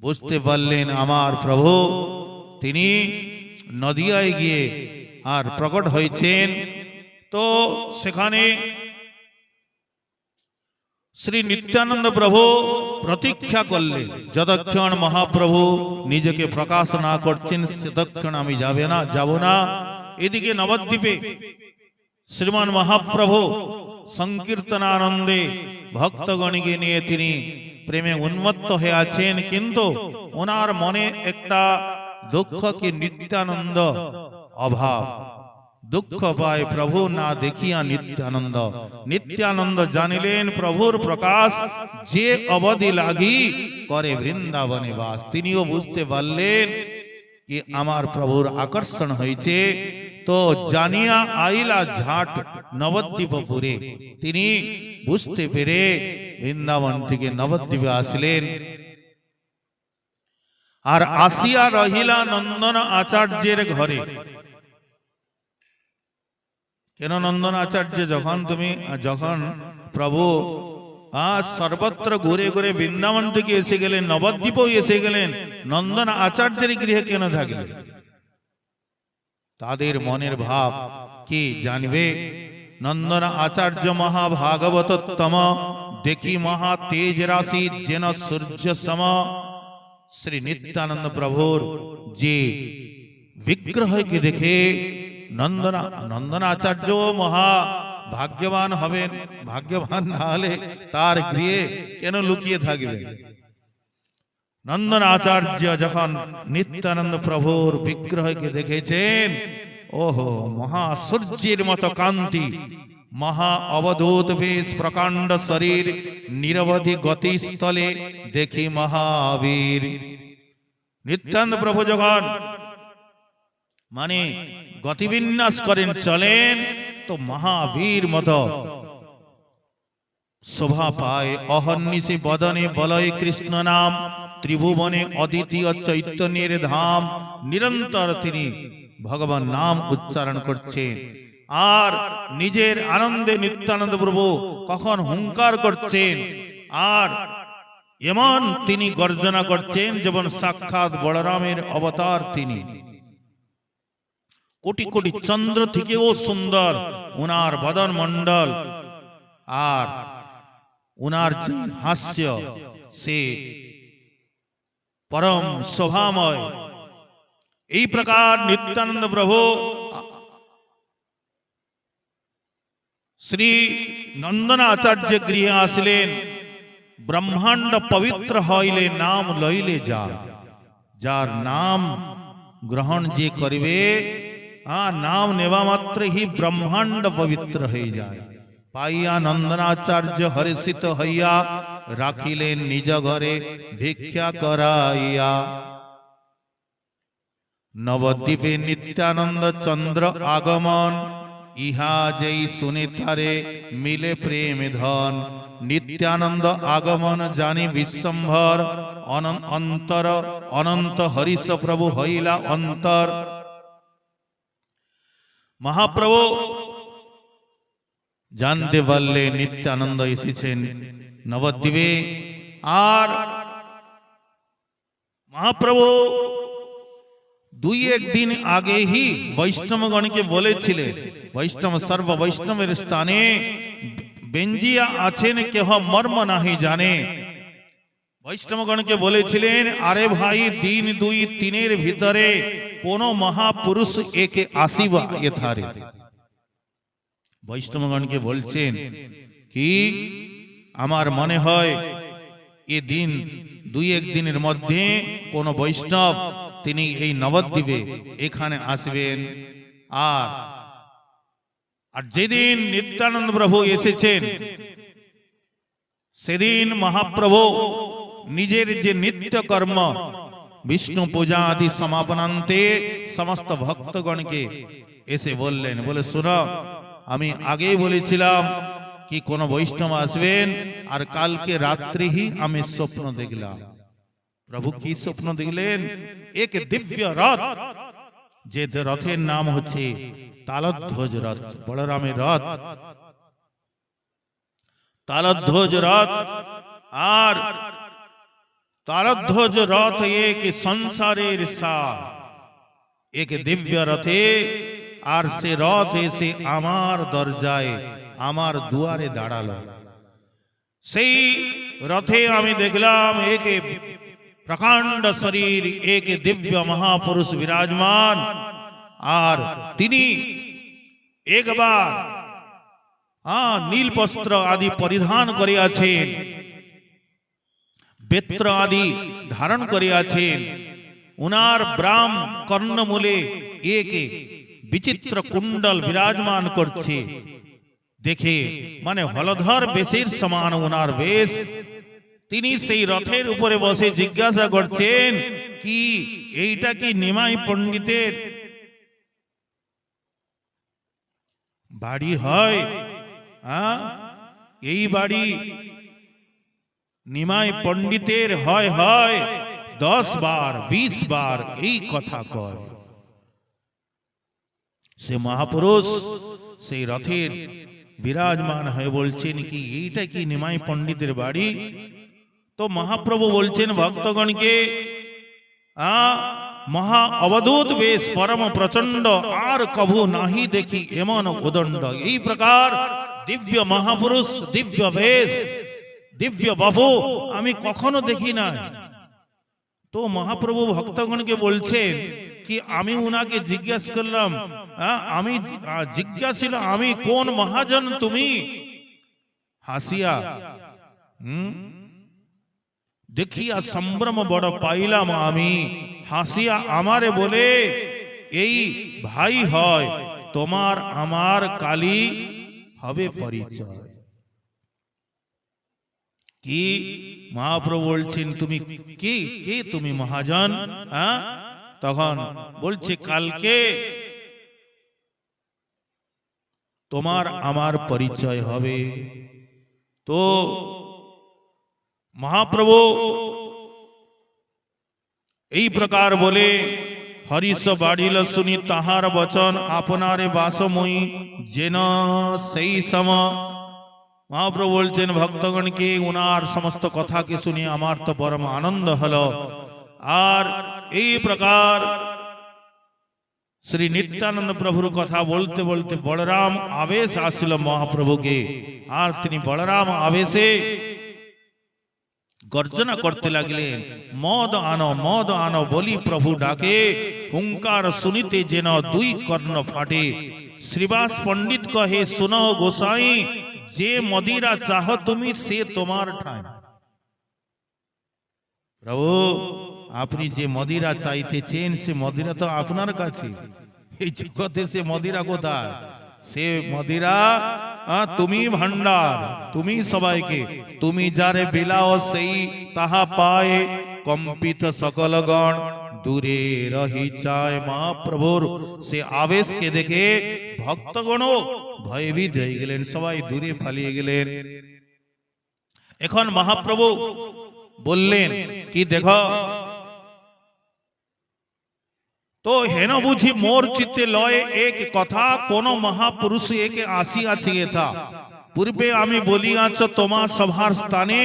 বুঝতে পারলেন আমার প্রভু তিনি নদিয়ায় গিয়ে আর প্রকট হয়েছেন। তো সেখানে শ্রী নিত্যানন্দ প্রভু প্রতীক্ষা করলেন, যতক্ষণ মহাপ্রভু নিজেকে প্রকাশ না করছেন সেতক্ষণ আমি যাব না। এদিকে নবদ্বীপে শ্রীমান মহাপ্রভু সংকীর্তনানন্দে ভক্তগণকে নিয়ে তিনি প্রেমে উন্মত্ত হয়ে আছেন, কিন্তু ওনার মনে একটা দুঃখ কি নিত্যানন্দ অভাব। দুঃখ পায় প্রভু না দেখিয়া নিত্যানন্দ। নিত্যানন্দ জানিলেন প্রভুর প্রকাশ যে অবধি লাগি করে বৃন্দাবনে বাস। তিনিও বুঝতে পারলেন কি আমার প্রভুর আকর্ষণ হয়েছে। তো জানিয়া আইলা ঝাট নবদ্বীপপুরে। তিনি বুঝতে পেরে বৃন্দাবন থেকে নবদ্বীপে আসলেন, আর আসিয়া রহিলা নন্দন আচার্যের ঘরে। কেন নন্দন আচার্য যখন প্রভু সর্বত্র ঘুরে ঘুরে বৃন্দাবন থেকে এসে গেলেন, নবদ্বীপও এসে গেলেন, নন্দন আচার্যের গৃহে কেন থাকলেন? তাদের মনের ভাব কি জানবে? নন্দন আচার্য মহাভাগবতোত্তম, দেখি মহা তেজ রাশি যেন সূর্য সম। শ্রী নিত্যানন্দ প্রভুর যে বিগ্রহকে দেখে নন্দন আচার্য মহা ভাগ্যবান হবেন। ভাগ্যবান না হলে তার গৃহে কেন লুকিয়ে থাকবে? নন্দন আচার্য যখন নিত্যানন্দ প্রভুর বিগ্রহকে দেখেছেন, ওহো, মহাসূর্যের মতো কান্তি, মহা অবধূত বেশ, প্রকাণ্ড শরীর, নিরবধি গতিস্থলে দেখি মহাবীর। নিত্যানন্দ প্রভু যখন মানে গতিবিন্যাস করেন, চলেন, তো মহাবীর মতো শোভা পায়। অহর্নিশি বদনে বলয় কৃষ্ণ নাম, ত্রিভুবনে অদ্বিতীয় চৈতন্যের ধাম। নিরন্তর তিনি ভগবান নাম উচ্চারণ করছেন, আর নিজের আনন্দে নিত্যানন্দ প্রভু কখন হুঙ্কার করছেন, আর এমন তিনি গর্জনা করছেন যেমন সাক্ষাৎ বলরামের অবতার তিনি। কোটি কোটি চন্দ্র থেকেও সুন্দর উনার বদন মণ্ডল, আর উনার যে হাস্য সে পরম শোভাময়। এই প্রকার নিত্যানন্দ প্রভু শ্রী নন্দনাচার্য গৃহে আসলেন। ব্রহ্মাণ্ড পবিত্র হইলে নাম লইলে যা, যার নাম গ্রহণ যে করিবে, নাম নেওয়া মাত্র হি ব্রহ্মাণ্ড পবিত্র হয়ে যায়। পাইয়া নন্দনাচার্য হর্ষিত হইয়া, রাখিলেন নিজ ঘরে ভিক্ষা করাইয়া। নবদ্বীপে নিত্যানন্দ চন্দ্র আগমন, ইহা যেই শুনে তারে মিলে প্রেম ধন। নিত্যানন্দ আগমন জানি বিশ্বম্ভর, অন্তর অনন্ত হরিশ প্রভু হইলা অন্তর। মহাপ্রভু জানতে পারলে নিত্যানন্দ এসেছেন নবদ্বীপে, আর মহাপ্রভু দুই একদিন আগে হি বৈষ্ণবগণকে বলেছিলেন, বৈষ্ণব সর্ব বৈষ্ণবের স্থানে বেঞ্জিয়া আছেন কেহ মর্ম নাহি জানে। বৈষ্ণবগণকে বলেছিলেন, আরে ভাই, দিন দুই তিনের ভিতরে কোন মহাপুরুষ একে আসিবা এথারে। বৈষ্ণবগণকে বলছেন কি, আমার মনে হয় এ দিন দুই একদিনের মধ্যে কোন বৈষ্ণব তিনি এই নবদ্বীপে এখানে আসবেন। আর যেদিন নিত্যানন্দ প্রভু এসেছেন, সেদিন মহাপ্রভু নিজের যে নিত্য কর্ম বিষ্ণু পূজা আদি সমাপনান্তে সমস্ত ভক্তগণকে এসে বললেন, বলে শোনো, আমি আগেই বলেছিলাম কি কোন বৈষ্ণব আসবেন, আর কালকে রাত্রি হি আমি স্বপ্ন দেখলাম। প্রভু কি স্বপ্ন দেখলেন? এক দিব্য রথ, যে রথের নাম হচ্ছে তালধ্বজ রথ, বলরামের রথ, তালধ্বজ রথ। আর তালধ্বজ রথ এক সংসারের সার, এক দিব্য রথে, আর সে রথ এসে আমার দরজায়, আমার দুয়ারে দাঁড়ালো। সেই রথে আমি দেখলাম এক প্রকাণ্ড শরীর, এক দিব্য মহাপুরুষ বিরাজমান, আর তিনি একবার নীল বস্ত্র আদি পরিধান করিয়াছেন, বেত্র আদি ধারণ করিয়াছেন। উনার ব্রাহ্ম কর্ণমূলে এক বিচিত্র কুণ্ডল বিরাজমান করছে। দেখে মানে হলধর বেশের সমান উনার বেশ। তিনি সেই রথের উপরে বসে জিজ্ঞাসা করছেন কি, এইটা কি নিমাই পণ্ডিতের বাড়ি হয়? এই বাড়ি নিমাই পণ্ডিতের হয়? হয় 10 বার 20 বার এই কথা কয়। সে মহাপুরুষ সেই রথের বিরাজমান হয়ে বলছেন কি, এইটা কি নিমাই পণ্ডিতের বাড়ি? তো মহাপ্রভু বলছেন ভক্তগণকে, মহা অবধূত বেশ, পরম প্রচন্ড, আর কভু নাহি দেখি এমন উদণ্ড। এই প্রকার দিব্য মহাপুরুষ, দিব্য বেশ, দিব্য বাবু আমি কখনো দেখি না। তো মহাপ্রভু ভক্তগণকে বলছেন কি, আমি উনাকে জিজ্ঞাসা করলাম, আমি জিজ্ঞাসিল, আমি কোন মহাজন তুমি? হাসিয়া দেখিয়া সম্ভ্রম বড় পাইলাম আমি। হাসিয়া আমারে বলে এই ভাই হয়, তোমার আমার কালী হবে পরিচয়। কি মহাপ্রভু বলছেন, তুমি কে কে তুমি মহাজন? হ্যাঁ, তখন বলছে কালকে তোমার আমার পরিচয় হবে। তো মহাপ্রভু এই প্রকার বলে হরিষ বাড়িল শুনি তাহার বচন, আপনারে বাসময়ী যেন সেই সম। মহাপ্রভু বলছেন ভক্তগণকে উনার সমস্ত কথাকে শুনে আমার তো পরম আনন্দ হলো। আর এই প্রকার শ্রী নিত্যানন্দ প্রভুর কথা বলতে বলতে বলরাম আবেশ আসিল মহাপ্রভুকে। আর তিনি বলরাম আবেশে গর্জনা করতে লাগলেন, মদ আনো বলি প্রভু ডাকে, হুঙ্কার শুনিতে যেন দুই কর্ণ ফাটে। শ্রীবাস পণ্ডিত কহে শুনো গোসাই, যে মদিরা চাহ তুমি সে তোমার ঠাঁই। প্রভু আপনি যে মদিরা চাইতেছেন সে মদিরা তো আপনার কাছে, এই জগতে সে মদিরা কোথায়? সে মদিরা তুমি ভান্ডার, তুমি সবাইকে, তুমি যারে বিলাও সেই তাহা পায়, কম্পিত সকল গণ দূরে রহি চায়। মহাপ্রভুর সে আবেশকে দেখে ভক্তগণ ভয়ভীত হয়ে গেলেন, সবাই দূরে পালিয়ে গেলেন। এখন মহাপ্রভু বললেন কি, দেখো তো হেন বুঝি মোর চিত্তে লয় এক কথা, কোন মহাপুরুষ একে আসিয়াছে এথা। পূর্বে আমি বলিয়াছ তোমা সভার স্থানে,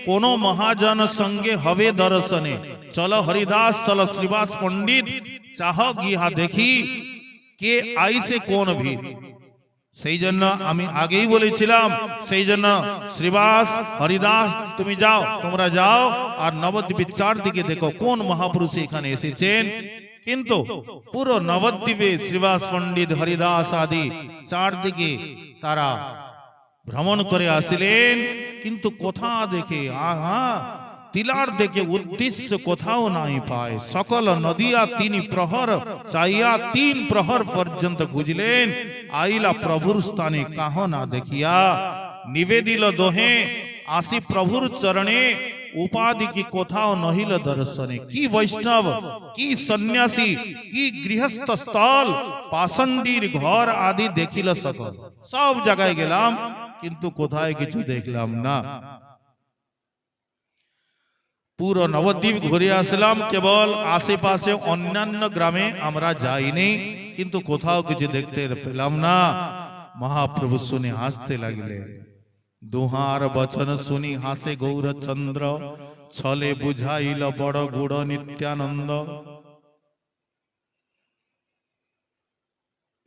কোন মহাজন সঙ্গে হবে দর্শনে। চলো হরিদাস চলো শ্রীবাস পণ্ডিত, চাহ গিয়া দেখি কে আইসে কোন ভিড়। সেই জন্য আমি আগেই বলেছিলাম, সেই জন্য শ্রীবাস হরিদাস তুমি যাও, তোমরা যাও আর নবদ্বীপের চারদিকে দেখো কোন মহাপুরুষ এখানে এসেছেন। কিন্তু পুরো নবদ্বীপে শ্রীবাস পণ্ডিত হরিদাস আদি চারদিকে তারা ভ্রমণ করে আসিলেন, কিন্তু কোথা দেখে তিলার দেখে উদ্দেশ্য কোথাও নাই পায়। সকল নদিয়া তিন প্রহর চাইয়া 3 প্রহর পর্যন্ত খুঁজলেন, আইলা প্রভুর স্থানে কাহ না দেখিয়া। নিবেদিল দোহে আসি প্রভুর চরণে, উপাধি কি কোথাও নহিল দর্শনে। কি বৈষ্ণব, কি সন্ন্যাসী, কি গৃহস্থ স্থল, পাষণ্ডীর ঘর আদি দেখিল সকল। সব জায়গায় গেলাম কিন্তু কোথায় কিছু দেখলাম না। পুরো নবদ্বীপ ঘুরে আসলাম, কেবল আশেপাশে অন্যান্য গ্রামে আমরা যাইনি, কিন্তু কোথাও কিছু দেখতে পেলাম না। মহাপ্রভু শুনে হাসতে লাগলে, দুহার বচন শুনি হাসে গৌরচন্দ্র, ছলে বুঝাইল বড় গুড় নিত্যানন্দ।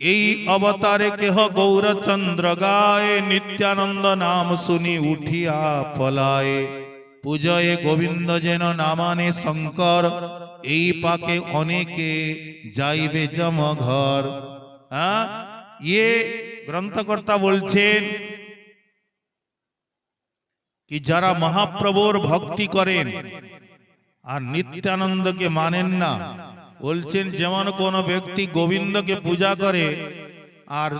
এই অবতারে কেহ গৌরচন্দ্র গায়ে, নিত্যানন্দ নাম শুনি উঠিয়া পলায়। পূজয়ে গোবিন্দ যেন নামানে শঙ্কর, এই পাকে অনেকে যাইবে জম ঘর। ইয়ে গ্রন্থকর্তা বলছেন কি যারা মহাপ্রভুর ভক্তি করেন আর নিত্যানন্দকে মানেন না, বলছেন যেমন কোন ব্যক্তি গোবিন্দকে পূজা করে আর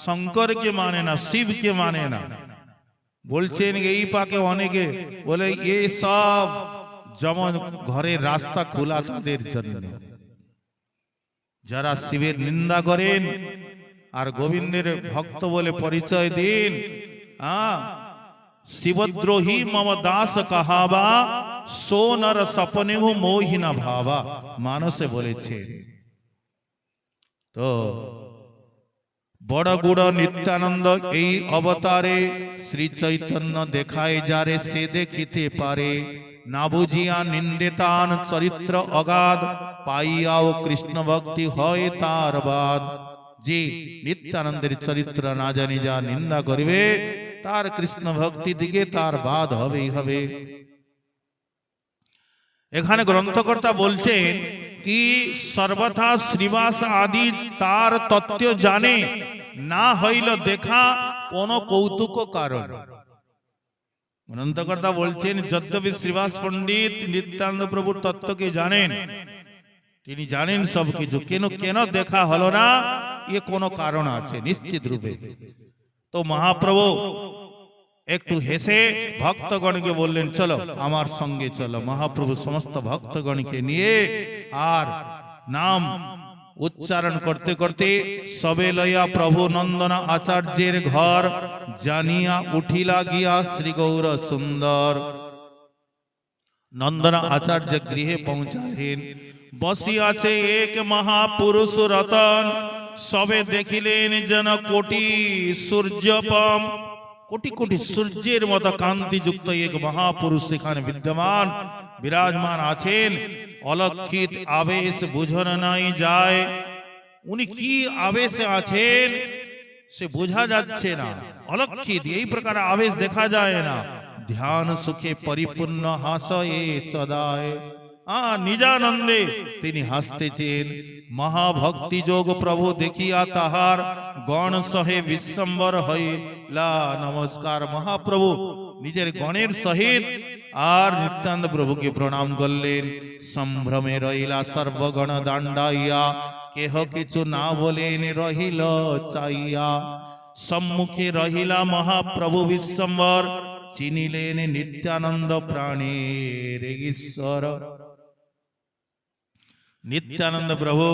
শঙ্করকে মানে না, শিবকে মানে না, বলছেন এই পাকে অনেকে বলে এই সব যেমন ঘরের রাস্তা খোলা তাদের জন্য। যারা শিবের নিন্দা করেন আর গোবিন্দের ভক্ত বলে পরিচয় দিন, শিবদ্রোহী মম দাস কাহাবা, সোনর সপনে মোহিনা ভাবা, মানসে বলেছে। তো বড় গুড় নিত্যানন্দ এই অবতারে, শ্রী চৈতন্য দেখায় যারে সে দেখিতে পারে। না বুঝিয়া নিন্দেতান চরিত্র অগাধ, পাইয়াও কৃষ্ণ ভক্তি হয় তার বাদ। যে নিত্যানন্দের চরিত্র না জানি যা নিন্দা করিবে, তার কৃষ্ণ ভক্তি দিকে তার বাদ হবেই হবে। এখানে গ্রন্থকর্তা বলছেন কি সর্বথা শ্রীবাস আদি তার তত্ত্ব জানে, না হইল দেখা কোন কৌতুক কারণ। গ্রন্থকর্তা বলছেন যদ্যপি শ্রীবাস পণ্ডিত নিত্যানন্দ প্রভুর তত্ত্বকে জানেন, তিনি জানেন সবকিছু, কেন কেন দেখা হলো না, এ কোনো কারণ আছে নিশ্চিত রূপে। তো মহাপ্রভু একটু হেসে ভক্তগণকে বললেন, চলো আমার সঙ্গে চলো। মহাপ্রভু সমস্ত ভক্তগণকে নিয়ে আর নাম উচ্চারণ করতে করতে সবে লইয়া প্রভু নন্দনা আচার্যের ঘর জানিয়া উঠিলা গিয়া শ্রী গৌর সুন্দর। নন্দনা আচার্য গৃহে পৌঁছালেন। বসিয়াছে এক মহাপুরুষ রতন, সবে দেখিলেন যেন কোটি সূর্যপম। কোটি কোটি সূর্যের মতো কান্তিযুক্ত এক মহাপুরুষ সেখানে বিদ্যমান বিরাজমান আছেন। অলক্ষিত আবেশ বুঝন নাই যায়। উনি কি আবেশে আছেন সে বোঝা যাচ্ছে না। অলক্ষিত, এই প্রকার আবেশ দেখা যায় না। ধ্যান সুখে পরিপূর্ণ হাসয়ে সদায়। নিজানন্দে তিনি হাসতেছেন। মহাভক্তি যোগ প্রভু দেখিয়া তাহার গণ সহে বিশ্বম্বর হইলা নমস্কার। মহাপ্রভু নিজের গণের সহিত আর নিত্যানন্দ প্রভুকে প্রণাম করলেন। সম্ভ্রমে রহিলা সর্বগণ দাণ্ডাইয়া, কেহ কিছু না বলেন রহিল চাইয়া। সম্মুখে রহিলা মহাপ্রভু বিশ্বম্বর, চিনিলেন নিত্যানন্দ প্রাণের ঈশ্বর। নিত্যানন্দ প্রভু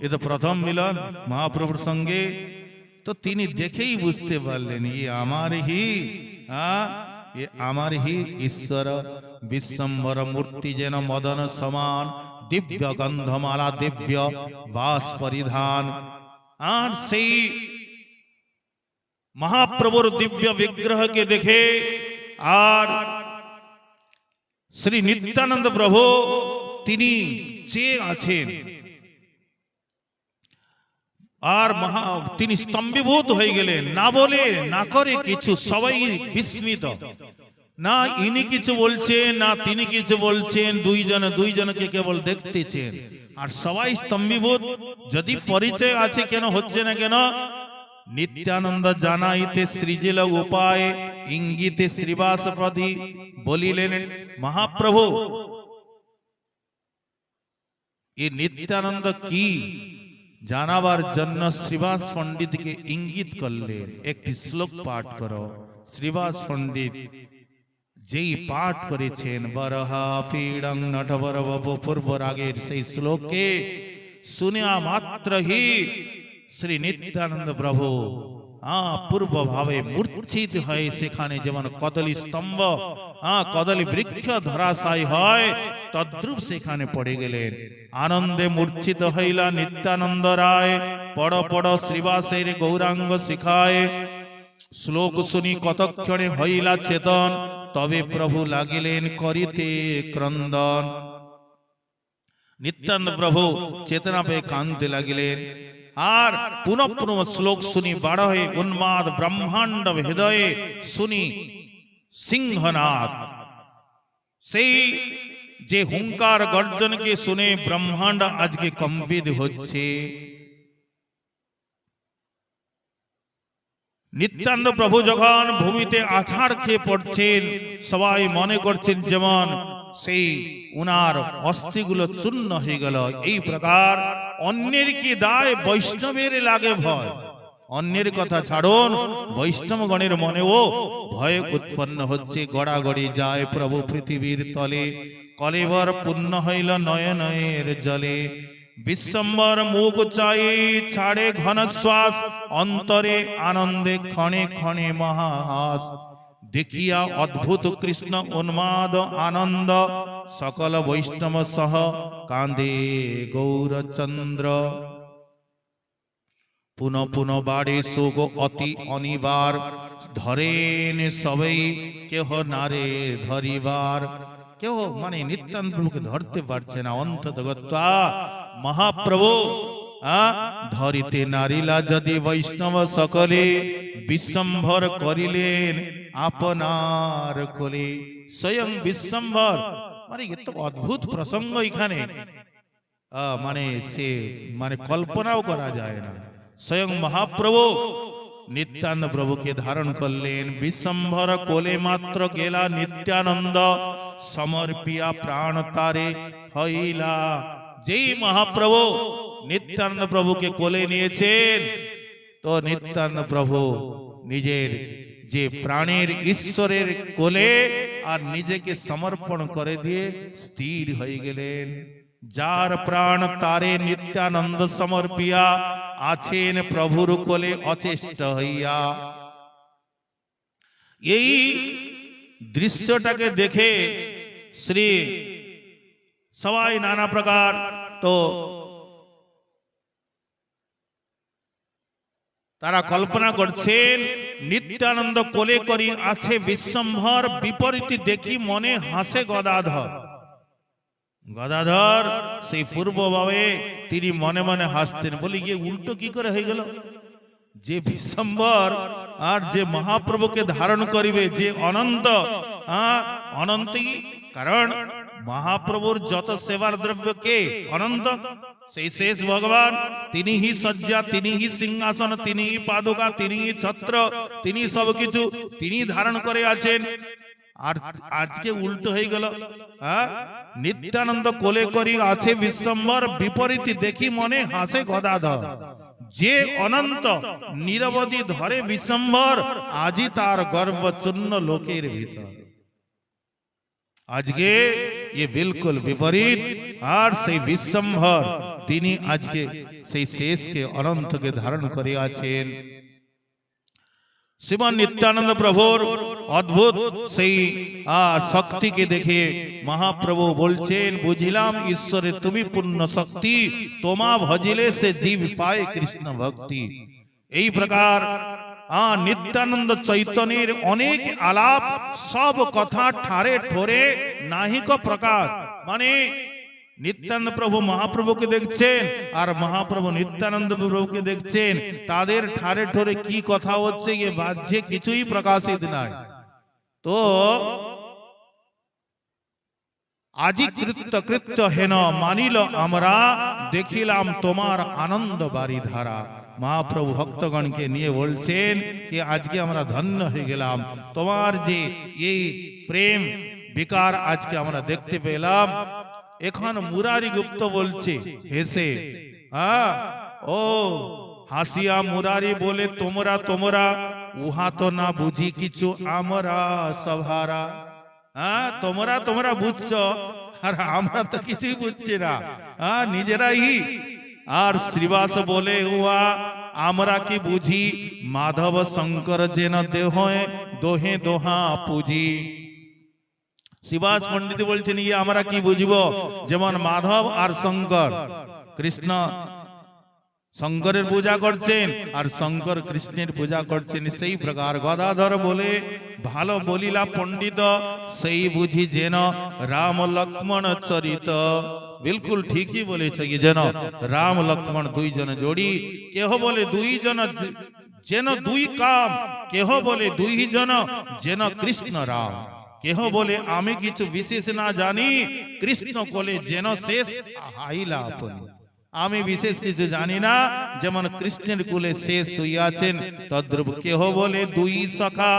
এ তো প্রথম মিলন মহাপ্রভুর সঙ্গে, তো তিনি দেখেই বুঝতে পারলেন এ আমার হি ঈশ্বর। বিশ্বম্বর মূর্তি যেন মদন সমান, দিব্য গন্ধমালা দিব্য বাস পরিধান। আর সেই মহাপ্রভুর দিব্য বিগ্রহকে দেখে আর শ্রী নিত্যানন্দ প্রভু তিনি চেয়ে আছেন আর তিনি স্তম্ভীভূত হয়ে গেলেন। না বলে না করে কিছু, সবাই বিস্মিত। না ইনি কিছু বলছেন না তিনি কিছু বলছেন, দুইজনকে কেবল দেখতেছেন আর সবাই স্তম্ভীভূত। যদি পরিচয় আছে কেন হচ্ছে না কেন? নিত্যানন্দ জানাইতে সৃজিল উপায়, ইঙ্গিতে শ্রীবাস প্রধি বলিলেন মহাপ্রভু এ নিত্যানন্দ কি জানাবার জন্য শ্রীবাস পণ্ডিতকে ইঙ্গিত করলেন, একটি শ্লোক পাঠ করো। শ্রীবাস পণ্ডিত যেই পাঠ করেছেন বরহা পীড়ং নটবরব পূর্ব রাগের সেই শ্লোকে শুনিয়া মাত্রহি শ্রী নিত্যানন্দ প্রভু পূর্ব ভাবে মূর্ছিত হয়ে সেখানে যেমন কদলী স্তম্ভ কদলী বৃক্ষ ধরাশায়ী হয় তদ্রূপ সেখানে পড়ে গেলেন। আনন্দে মূর্ছিত হইলা নিত্যানন্দ রায়, পড় পড় শ্রীবাসের গৌরাঙ্গ শিখায়। শ্লোক শুনি কতক্ষণে হইলা চেতন, তবে প্রভু লাগিলেন করিতে ক্রন্দন। নিত্যানন্দ প্রভু চেতনা পেয়ে কাঁদতে লাগিলেন। আর পুনঃ পুনঃ শ্লোক শুনি বাড় হয়ে উন্মাদ ব্রহ্মাণ্ড হৃদয়ে শুনি সিংহনাদ। সেই যে হুঙ্কার গর্জনকে শুনে ব্রহ্মাণ্ড আজকে কম্পিত হচ্ছে। নিত্যানন্দ প্রভু যখন ভূমিতে আছাড় খেয়ে পড়ছেন, সবাই মনে করছেন যেমন সেই উনার অস্থিগুলো চূর্ণ হয়ে গেল। এই প্রকার অন্যের কি দায়, বৈষ্ণবের লাগে ভয়। অন্যের কথা ছাড়ুন, বৈষ্ণবগণের মনেও ভয় উৎপন্ন হচ্ছে। গড়াগড়ি যায় প্রভু পৃথিবীর তলে, কলেবর পূর্ণ হইল নয়নের জলে। বিশ্বম্বর মুখ চাই ছাড়ে ঘন শ্বাস, অন্তরে আনন্দে ক্ষণে ক্ষণে মহাহাস। দেখিয়া অদ্ভুত কৃষ্ণ উন্মাদ আনন্দ, সকল বৈষ্ণব সহ কাঁদে গৌরচন্দ্র। পুনঃ পুনঃ বাড়ে শোক অতি অনিবার, ধরেন সবাই কেহ নারে ধরিবার। কেউ মানে নিত্যানন্দ প্রভুকে ধরতে পারছে না। অন্তত গত্বা মহাপ্রভু ধরিতে নারিলা যদি বৈষ্ণব সকলে, বিশ্বম্ভর করিলেন আপনার কোলে। স্বয়ং বিশ্বম্ভর মানে এত অদ্ভুত প্রসঙ্গ এখানে, মানে সে মানে কল্পনাও করা যায় না। স্বয়ং মহাপ্রভু নিত্যানন্দ প্রভুকে ধারণ করলেন। বিশ্বম্ভর কোলে মাত্র গেলা নিত্যানন্দ, সমর্পিয়া প্রাণ তারে হইলা যেই মহাপ্রভু নিত্যানন্দ প্রভুকে কোলে নিয়েছেন, তো নিত্যানন্দ প্রভু নিজের যে প্রাণের ঈশ্বরের কোলে আর নিজেকে সমর্পণ করে দিয়ে স্থির হয়ে গেলেন। যার প্রাণ তারে নিত্যানন্দ সমর্পিয়া, আছেন প্রভুর কোলে অচেষ্ট হইয়া। এই দৃশ্যটাকে দেখে শ্রী সবাই নানা প্রকার তো তারা কল্পনা করছেন, নিত্যানন্দ কোলে করি আছে বিশ্বম্ভর, বিপরীত দেখি মনে হাসে গদাধর। গদাধর সেই পূর্বভাবে তিনি মনে মনে হাসতেন, বলি গিয়ে উল্টো কি করে হয়ে গেল, যে বিশ্বম্ভর আর যে মহাপ্রভুকে ধারণ করিবে, যে অনন্ত অনন্তই, কারণ মহাপ্রভুর যত সেবার দ্রব্য কে অনন্ত, সেই শেষ ভগবান, তিনি হি শয্যা, তিনি হি সিংহাসন, তিনি হি পাদুকা, তিনি হি ছত্র, তিনি সবকিছু তিনি ধারণ করে আছেন। আর আজকে উল্টো হয়ে গেল, নিত্যানন্দ কোলে করি আছে বিশ্বম্ভর, বিপরীত দেখি মনে হাসে গদাধর। যে অনন্ত নিরবধি ধরে বিশ্বম্ভর, আজি তার গর্ব চূর্ণ লোকের ভিতর। আজকে ये बिल्कुल विपरीत, আর সেই বিশ্বম্ভর তিনি আজকে সেই শেষকে অনন্তকে ধারণ করে আছেন। শ্রীমান নিত্যানন্দ প্রভুর অদ্ভুত সেই শক্তিকে দেখে মহাপ্রভু বলছেন, বুঝিলাম ঈশ্বরে তুমি পূর্ণ শক্তি, তোমা ভজিলে সে জীব পায় কৃষ্ণ ভক্তি। এই প্রকার নিত্যানন্দ চৈতন্যের অনেক আলাপ, সব কথা ঠারে ঠোরে নাহিক প্রকাশ। মানে নিত্যানন্দ প্রভু মহাপ্রভুকে দেখছেন আর মহাপ্রভু নিত্যানন্দ প্রভুকে দেখছেন, তাদের ঠারে ঠোরে কি কথা হচ্ছে এ বাহ্যে কিছুই প্রকাশিত নাই। তো আজি কৃত্য কৃত্য হেন মানিল আমরা, দেখিলাম তোমার আনন্দ বাড়ি ধারা। মহাপ্রভু ভক্তগণকে নিয়ে বলছেন যে আজকে আমরা ধন্য হয়ে গেলাম, তোমার যে এই প্রেম বিকার আজকে আমরা দেখতে পেলাম। এখন মুরারি গুপ্ত বলছে হেসে, ও হাসিয়া মুরারি বলে, তোমরা তোমরা উহা তো না বুঝি কিছু আমরা সভারা। তোমরা তোমরা বুঝছো আর আমরা তো কিছুই বুঝছি না, নিজেরাই। আর শ্রীবাস বলে, উহা আমরা কি বুঝি, মাধব শঙ্কর যেন দেহ দোহে দোহা পুজি। শ্রীবাস পণ্ডিত বলছেন, ইয়ে আমরা কি বুঝবো, যেমন মাধব আর শঙ্কর, কৃষ্ণ শঙ্করের পূজা করছেন আর শঙ্কর কৃষ্ণের পূজা করছেন, সেই প্রকার গদাধর বলে, ভালো বলিলা পণ্ডিত সেই বুঝি যেন রাম লক্ষ্মণ চরিত। বিলকুল ঠিকই বলেছে, যেন রাম লক্ষ্মণ দুইজন জোড়ি। কেহ বলে দুইজন যেন দুই কাম, কেহ বলে দুইজন যেন কৃষ্ণ রাম, কেহ বলে আমি কিছু বিশেষ না জানি, কৃষ্ণ কোলে যেন শেষ হাইলা আপনি। আমি বিশেষ কিছু জানি না, যেমন কৃষ্ণের কুলে শেষ হইয়াছেন তদ্রূপ। কেহ বলে দুই সখা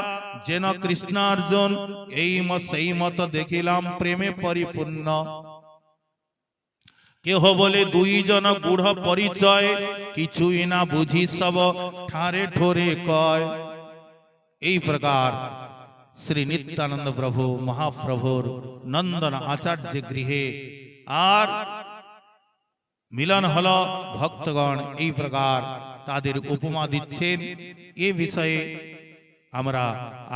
যেন কৃষ্ণার্জুন, এই সেই মত দেখিলাম প্রেমে পরিপূর্ণ। কেহ বলে দুইজন গূঢ় পরিচয়, কিছুই না বুঝি সব ঠারে ঠোরে কয়। এই প্রকার শ্রী নিত্যানন্দ প্রভু মহাপ্রভুর নন্দন আচার্য গৃহে আর মিলন হল। ভক্তগণ এই প্রকার তাদের উপমা দিচ্ছেন। এ বিষয়ে আমরা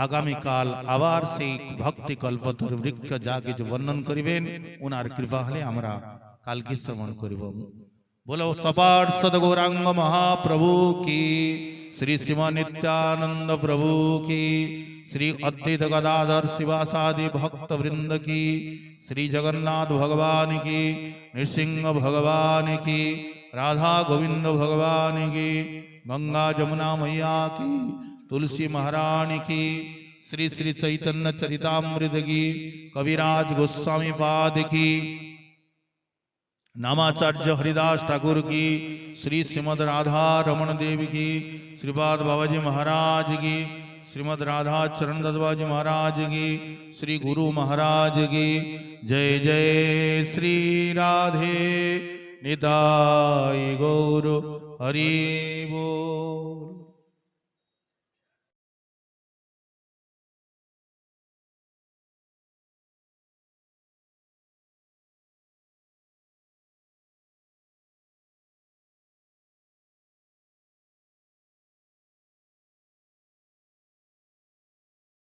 আগামীকাল আবার সেই ভক্তি কল্পতরু বৃক্ষ যা কিছু বর্ণন করিবেন, ওনার কৃপা হলে আমরা কালকে শ্রবণ করিব। बोलो सपाट सदगौरांग महाप्रभु की, श्री श्रीमान नित्यानंद प्रभु की, श्री अद्वैत गदाधर शिवासादि भक्त वृंद की, श्री जगन्नाथ भगवान की, नृसिंह भगवान की, राधा गोविंद भगवान की, गंगा जमुना मैया की, तुलसी महारानी की, श्री श्री चैतन्य चरितामृत की, कविराज गोस्वामी पाद की, नामाचार्य हरिदास ठाकुर की, श्री श्रीमद राधा रमण देव की, श्रीपाद बाबाजी महाराज की, श्रीमद् राधा चरण दास महाराज की, श्री गुरु महाराज की जय। जय श्री राधे निताय गौर हरि बोल।